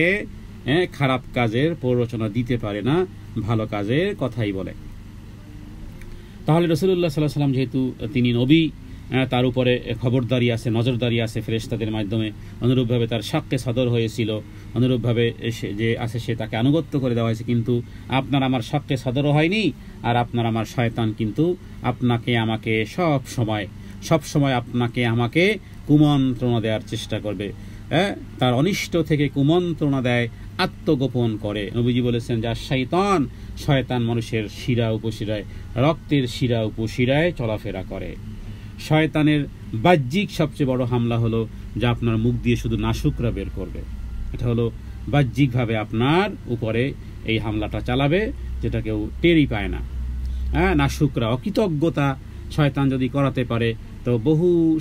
খারাপ কাজের প্ররোচনা দিতে পারে না, ভালো কাজের কথাই বলে। তাহলে রাসূলুল্লাহ সাল্লাল্লাহু আলাইহি ওয়াসাল্লাম যেহেতু তিনি নবী, তার উপরে খবরদারি আছে, নজরদারি আছে ফেরেশতাদের মাধ্যমে, অনুরূপভাবে তার শাক্কে সদর হয়েছিল, অনুরূপভাবে যে আছে সে তাকে আনুগত্য করে দেওয়া হয়েছে। কিন্তু আপনার আমার শাক্কে সদরও হয়নি, আর আপনার আমার শয়তান কিন্তু আপনাকে আমাকে সব সময় আপনাকে আমাকে কুমন্ত্রণা দেওয়ার চেষ্টা করবে, তার অনিষ্ট থেকে কুমন্ত্রণা দেয়, আত্মগোপন করে। নবীজি বলেছেন যে শয়তান মানুষের শিরা উপশিরায়, রক্তের শিরা উপশিরায় চলাফেরা করে। শয়তানের বাহ্যিক সবচেয়ে বড় হামলা হলো যে আপনার মুখ দিয়ে শুধু নাশুকরা বের করবে। এটা হলো বাহ্যিকভাবে আপনার উপরে এই হামলাটা চালাবে, যেটা কেউ টেরই পায় না। নাশুকরা, অকৃতজ্ঞতা শয়তান যদি করাতে পারে তো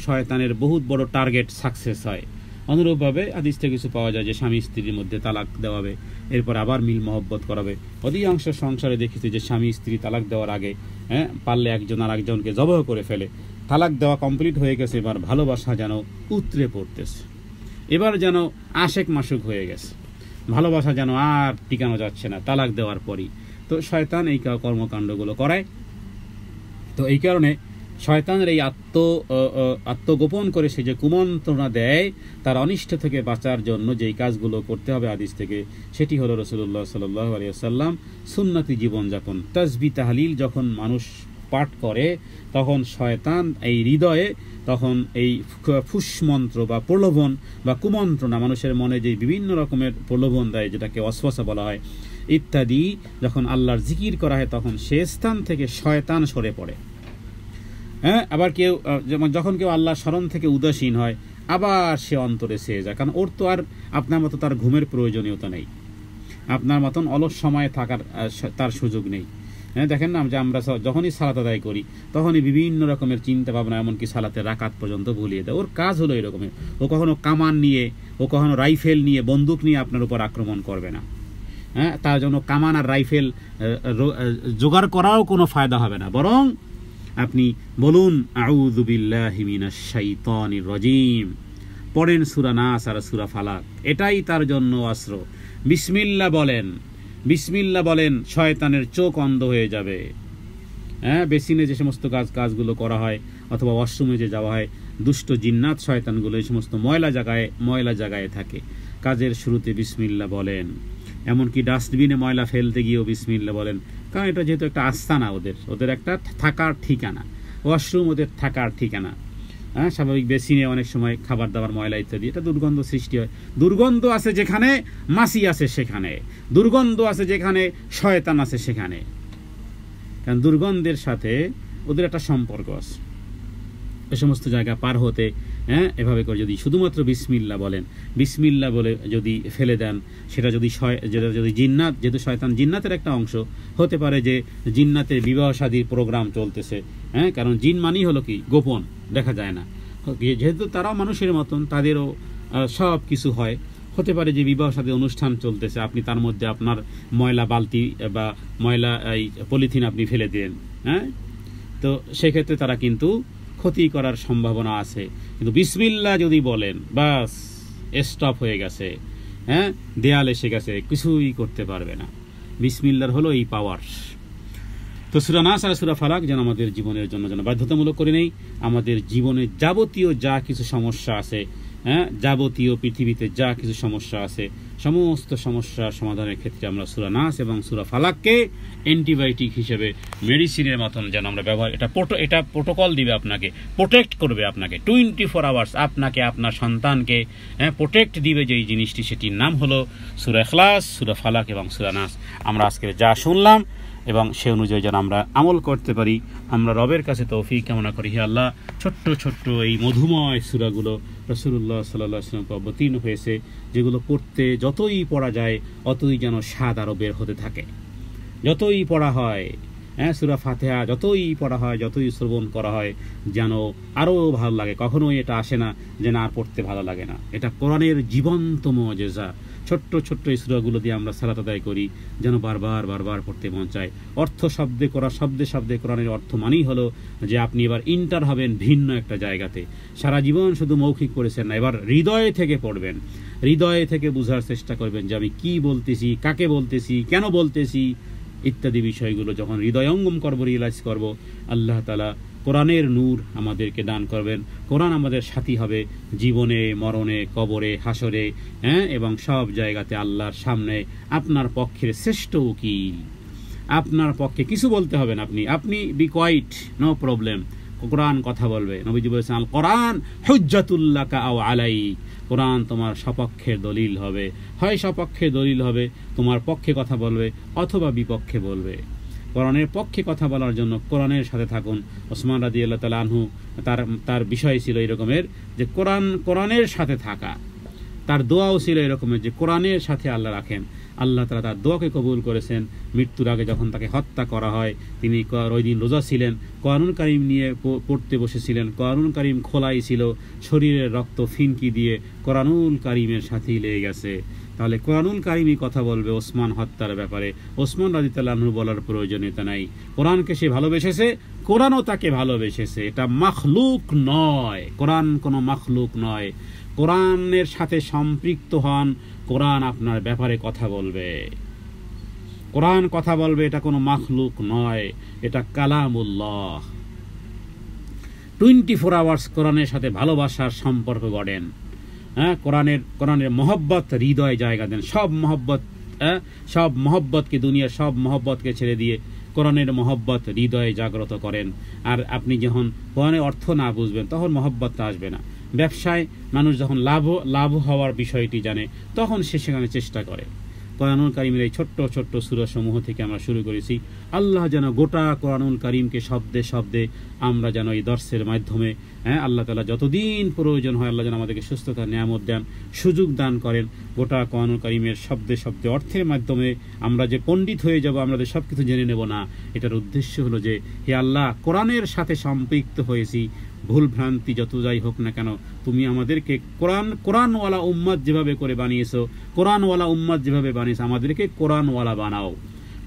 শয়তানের বহুত বড় টার্গেট সাকসেস হয়। অনুরূপভাবে হাদিস থেকে কিছু পাওয়া যায় যে স্বামী স্ত্রীর মধ্যে তালাক দেওয়াবে, এরপর আবার মিল মহব্বত করাবে। অধিকাংশ সংসারে দেখেছি যে স্বামী স্ত্রী তালাক দেওয়ার আগে পারলে একজন আর একজনকে জবাহ করে ফেলে। তালাক দেওয়া কমপ্লিট হয়ে গেছে, এবার ভালোবাসা যেন উতরে পড়তেছে, এবার যেন আশেক মাসুক হয়ে গেছে, ভালোবাসা যেন আর টিকানো যাচ্ছে না তালাক দেওয়ার পরই। তো শয়তান এই কর্মকাণ্ডগুলো করায়। তো এই কারণে শয়তানের এই আত্মগোপন করে সে যে কুমন্ত্রণা দেয়, তার অনিষ্ট থেকে বাঁচার জন্য যেই কাজগুলো করতে হবে হাদিস থেকে, সেটি হলো রাসূলুল্লাহ সাল্লাল্লাহু আলাইহি ওয়াসাল্লাম সুন্নতি জীবনযাপন। তাসবিহ তাহলিল যখন মানুষ পাঠ করে, তখন শয়তান এই হৃদয়ে তখন এই ফুসমন্ত্র বা প্রলোভন বা কুমন্ত্রণা, মানুষের মনে যে বিভিন্ন রকমের প্রলোভন দেয়, যেটাকে ওয়াসওয়াসা বলা হয় ইত্যাদি, যখন আল্লাহর জিকির করা হয় তখন সে স্থান থেকে শয়তান সরে পড়ে। আবার যখন কেউ আল্লাহর স্মরণ থেকে উদাসীন হয়, আবার সে অন্তরে চেয়ে যায়, কারণ ওর তো আর আপনার মতো তার ঘুমের প্রয়োজনীয়তা নেই, আপনার মতন অলস সময়ে থাকার তার সুযোগ নেই। দেখেন না যে আমরা যখনই সালাত আদায় করি তখনই বিভিন্ন রকমের চিন্তা ভাবনা, এমনকি সালাতের রাকাত পর্যন্ত ভুলিয়ে দেয়। ওর কাজ হলো এরকমের, ও কখনো কামান নিয়ে, ও কখনো রাইফেল নিয়ে, বন্দুক নিয়ে আপনার উপর আক্রমণ করবে না। তার জন্য কামান আর রাইফেল জোগাড় করাও কোনো ফায়দা হবে না, বরং আপনি বলুন আউযু বিল্লাহি মিনাশ শাইতানির রাজিম, পড়েন সূরা নাস আর সূরা ফালাক, এটাই তার জন্য অস্ত্র। বিসমিল্লাহ বলেন, শয়তানের চোখ অন্ধ হয়ে যাবে। বেসিনে যে সমস্ত কাজগুলো করা হয় অথবা ওয়াশরুমে যে যাওয়া হয়, দুষ্ট জিন্নাত শয়তানগুলো এই সমস্ত ময়লা জায়গায় থাকে। কাজের শুরুতে বিসমিল্লাহ বলেন, এমনকি ডাস্টবিনে ময়লা ফেলতে গিয়েও বিসমিল্লাহ বলেন, কারণ এটা যেহেতু একটা আস্তানা, ওদের একটা থাকার ঠিকানা, ওয়াশরুম ওদের থাকার ঠিকানা। স্বাভাবিক বেসিনে অনেক সময় খাবার দাবার ময়লা ইত্যাদি, এটা দুর্গন্ধ সৃষ্টি হয়। দুর্গন্ধ আছে যেখানে মাছি আছে সেখানে, দুর্গন্ধ আছে যেখানে শয়তান আছে সেখানে, কারণ দুর্গন্ধের সাথে ওদের একটা সম্পর্ক আছে। এ সমস্ত জায়গা পার হতে এভাবে করে যদি শুধুমাত্র বিসমিল্লাহ বলেন, বিসমিল্লাহ বলে যদি ফেলে দেন, সেটা যদি জিন্নাত, যেহেতু শয়তান জিন্নাতের একটা অংশ, হতে পারে যে জিন্নাতের বিবাহ শাদীর প্রোগ্রাম চলতেছে, কারণ জিন মানেই হলো কি গোপন, দেখা যায় না, যেহেতু তারাও মানুষের মতন, তাদেরও সব কিছু হয়, হতে পারে যে বিবাহ সাথে অনুষ্ঠান চলতেছে, আপনি তার মধ্যে আপনার ময়লা বালতি বা ময়লা এই পলিথিন আপনি ফেলে দিলেন, হ্যাঁ, তো সেক্ষেত্রে তারা কিন্তু ক্ষতি করার সম্ভাবনা আছে। কিন্তু বিসমিল্লাহ যদি বলেন, বাস স্টপ হয়ে গেছে, হ্যাঁ, দেয়াল এসে গেছে, কিছুই করতে পারবে না। বিসমিল্লাহর হলো এই পাওয়ার। তো সূরা নাস আর সূরা ফালাক যেন আমাদের জীবনের জন্য যেন বাধ্যতামূলক করে নেই। আমাদের জীবনে যাবতীয় যা কিছু সমস্যা আছে, হ্যাঁ, যাবতীয় পৃথিবীতে যা কিছু সমস্যা আছে, সমস্ত সমস্যার সমাধানের ক্ষেত্রে আমরা সূরা নাস এবং সূরা ফালাককে অ্যান্টিবায়োটিক হিসেবে মেডিসিনের মতন যেন আমরা ব্যবহার, এটা প্রোটোকল দিবে, আপনাকে প্রোটেক্ট করবে, আপনাকে 24 আওয়ার্স আপনাকে আপনার সন্তানকে, হ্যাঁ, প্রোটেক্ট দিবে যেই জিনিসটি, সেটির নাম হলো সূরা ইখলাস, সূরা ফালাক এবং সূরা নাস। আমরা আজকে যা শুনলাম এবং সে অনুযায়ী যেন আমরা আমল করতে পারি, আমরা রবের কাছে তৌফিক কামনা করি। হে আল্লাহ, ছোট্ট ছোট্ট এই মধুময় সূরাগুলো রাসূলুল্লাহ সাল্লাল্লাহু আলাইহি ওয়াসাল্লাম অবতীর্ণ হয়েছে, যেগুলো পড়তে যতই পড়া যায় অতই যেন স্বাদ আরও বের হতে থাকে। যতই পড়া হয়, হ্যাঁ, সূরা ফাতিহা যতই পড়া হয়, যতই শ্রবণ করা হয়, যেন আরও ভালো লাগে। কখনোই এটা আসে না যে না পড়তে ভালো লাগে না। এটা কোরআনের জীবন্ত মুজিজা। ছোট্ট ছোট্ট এই সূরাগুলো দিয়ে আমরা সালাত আদায় করি, যেন বারবার বারবার পড়তে মন চায়। অর্থ শব্দে করা, শব্দে শব্দে কোরআনের অর্থ মানেই হলো যে আপনি এবার ইন্টার হবেন ভিন্ন একটা জায়গাতে। সারা জীবন শুধু মৌখিক পড়েছেন না, এবার হৃদয়ে থেকে পড়বেন, হৃদয়ে থেকে বোঝার চেষ্টা করবেন যে আমি কি বলতেছি, কাকে বলতেছি, কেন বলতেছি ইত্যাদি বিষয়গুলো যখন হৃদয়ঙ্গম করবো, রিয়েলাইজ করব, আল্লাহ তাআলা কোরআনের নূর আমাদেরকে দান করবেন। কোরআন আমাদের সাথী হবে জীবনে, মরণে, কবরে, হাসরে, হ্যাঁ, এবং সব জায়গাতে আল্লাহর সামনে আপনার পক্ষের শ্রেষ্ঠ উকিল। আপনার পক্ষে কিছু বলতে হবে না, আপনি বি কোয়াইট, নো প্রবলেম। কোরআন কথা বলবে। নবীজি বলেছেন, আল কোরআন হুজ্জাতুল্লাকা আও আলাইক, কোরআন তোমার সপক্ষের দলিল হবে, হয় সপক্ষে দলিল হবে, তোমার পক্ষে কথা বলবে অথবা বিপক্ষে বলবে। কোরআনের পক্ষে কথা বলার জন্য কোরআনের সাথে থাকুন। ওসমান রাদিয়াল্লাহু তাআলা আনহু তার বিষয় ছিল এই রকমের যে কোরআনের সাথে থাকা। তার দোয়াও ছিল এরকমের যে কোরআনের সাথে আল্লাহ রাখেন। আল্লাহ তাআলা তার দোয়াকে কবুল করেছেন। মৃত্যুর আগে যখন তাকে হত্যা করা হয়, তিনি ওই দিন রোজা ছিলেন, কোরআনুল কারীম নিয়ে পড়তে বসেছিলেন। কোরআনুল কারীম খোলাই ছিল, শরীরের রক্ত ফিনকি দিয়ে কোরআনুল কারীমের সাথেই লেগে গেছে। তাহলে কোরআনুল কারীমই কথা বলবে ওসমান হত্যার ব্যাপারে। ওসমান রাদিয়াল্লাহু আনহু বলার প্রয়োজনীয়তা নাই। কোরআনকে সে ভালোবেসেছে, কোরআনও তাকে ভালোবেসেছে। এটা মাখলুক নয়, কোরআন কোনো মাখলুক নয়। কোরআনের সাথে সম্পৃক্ত হন, কোরআন আপনার ব্যাপারে কথা বলবে, কোরআন কথা বলবে। এটা কোনো মাখলুক নয়, এটা কালামুল্লাহ। 24 আওয়ার্স কোরআনের সাথে ভালোবাসার সম্পর্ক গড়েন। হ্যাঁ, কোরআনের মহব্বত হৃদয়ে জায়গা দেন। সব মহব্বতকে, দুনিয়ার সব মহব্বতকে ছেড়ে দিয়ে কোরআনের মহব্বত হৃদয়ে জাগ্রত করেন। আর আপনি যখন কোরআনের অর্থ না বুঝবেন তখন মহব্বতটা আসবে না। ব্যবসায় মানুষ যখন লাভ হওয়ার বিষয়টি জানে তখন সে সেখানে চেষ্টা করে। কোরআনুল কারীমের এই ছোট্ট ছোট্ট সূরা সমূহ থেকে আমরা শুরু করেছি। আল্লাহ যেন গোটা কোরআনুল কারীমকে শব্দে শব্দে আমরা যেন এই দর্শের মাধ্যমে, হ্যাঁ, আল্লাহ তাআলা যতদিন প্রয়োজন হয় আল্লাহ যেন আমাদেরকে সুস্থতা, নিয়ামত দেন, সুযোগ দান করেন। গোটা কোরআনুল কারীমের শব্দে শব্দে অর্থের মাধ্যমে আমরা যে পণ্ডিত হয়ে যাব, আমাদের সব কিছু জেনে নেব না। এটার উদ্দেশ্য হলো যে হে আল্লাহ, কোরআনের সাথে সম্পৃক্ত হয়েছি, ভুল ভ্রান্তি যত যাই হোক না কেন, তুমি আমাদেরকে কোরআনওয়ালা উম্মত যেভাবে করে বানিয়েছো, কোরআনওয়ালা উম্মত যেভাবে বানিয়েছো, আমাদেরকে কোরআনওয়ালা বানাও।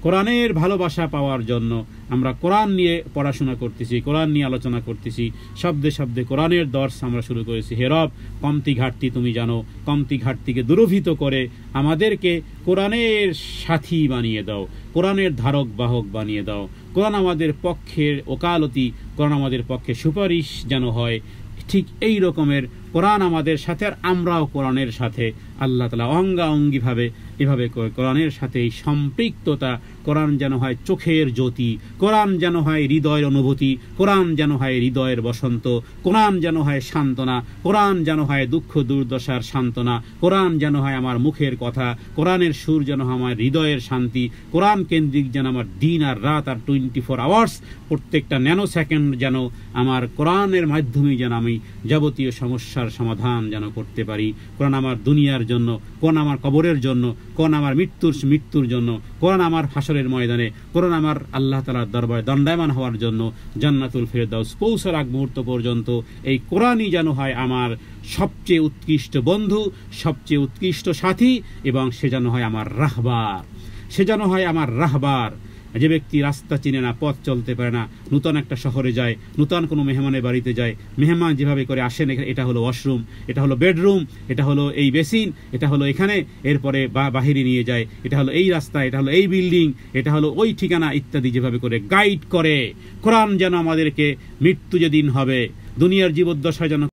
কোরআনের ভালোবাসা পাওয়ার জন্য আমরা কোরআন নিয়ে পড়াশোনা করতেছি, কোরআন নিয়ে আলোচনা করতেছি, শব্দে শব্দে কোরআনের দর্শ আমরা শুরু করেছি। হে রব, কমতি ঘাটতি তুমি জানো, কমতি ঘাটতিকে দূরীভূত করে আমাদেরকে কোরআনের সাথী বানিয়ে দাও, কোরআনের ধারক বাহক বানিয়ে দাও। কোরআন আমাদের পক্ষের ওকালতি, কোরআন আমাদের পক্ষে সুপারিশ যেন হয়। ঠিক এই রকমের কোরআন আমাদের সাথে আর আমরাও কোরআনের সাথে, আল্লাহ তাআলা অঙ্গাঅঙ্গিভাবে এভাবে কোরআনের সাথে এই সম্পৃক্ততা, কোরআন যেন হয় চোখের জ্যোতি, কোরআন যেন হয় হৃদয়ের অনুভূতি, কোরআন যেন হয় হৃদয়ের বসন্ত, কোরআন যেন হয় সান্ত্বনা, কোরআন যেন হয় দুঃখ দুর্দশার সান্ত্বনা, কোরআন যেন হয় আমার মুখের কথা, কোরআনের সুর যেন আমার হৃদয়ের শান্তি, কোরআন কেন্দ্রিক যেন আমার দিন আর রাত আর 24 আওয়ার্স, প্রত্যেকটা ন্যানো সেকেন্ড যেন আমার কোরআনের মাধ্যমেই যেন আমি যাবতীয় সমস্যা সমস্যার সমাধান যেন করতে পারি। কোরআন আমার দুনিয়ার জন্য, কোরআন আমার কবরের জন্য, কোরআন আমার মৃত্যুর জন্য, কোরআন আমার হাসরের ময়দানে, কোরআন আমার আল্লাহ তাআলার দরবারে দণ্ডায়মান হওয়ার জন্য, জান্নাতুল ফেরদাউস পৌঁছার আগ মুহূর্ত পর্যন্ত এই কোরআনই যেন হয় আমার সবচেয়ে উৎকৃষ্ট বন্ধু, সবচেয়ে উৎকৃষ্ট সাথী, এবং সে যেন হয় আমার রাহবার, সে যেন হয় আমার রাহবার। যে ব্যক্তি রাস্তা চিনে না, পথ চলতে পারে না, নূতন একটা শহরে যায়, নূতন কোনো মেহমানের বাড়িতে যায়, মেহমান যেভাবে করে আসেন, এটা হলো ওয়াশরুম, এটা হলো বেডরুম, এটা হলো এই বেসিন, এটা হলো এখানে, এরপরে বাহিরে নিয়ে যায়, এটা হলো এই রাস্তা, এটা হলো এই বিল্ডিং, এটা হলো ওই ঠিকানা ইত্যাদি, যেভাবে করে গাইড করে কোরআন যেন আমাদেরকে মৃত্যু যেদিন হবে, দুনিয়ার জীবদ্দশায় যেন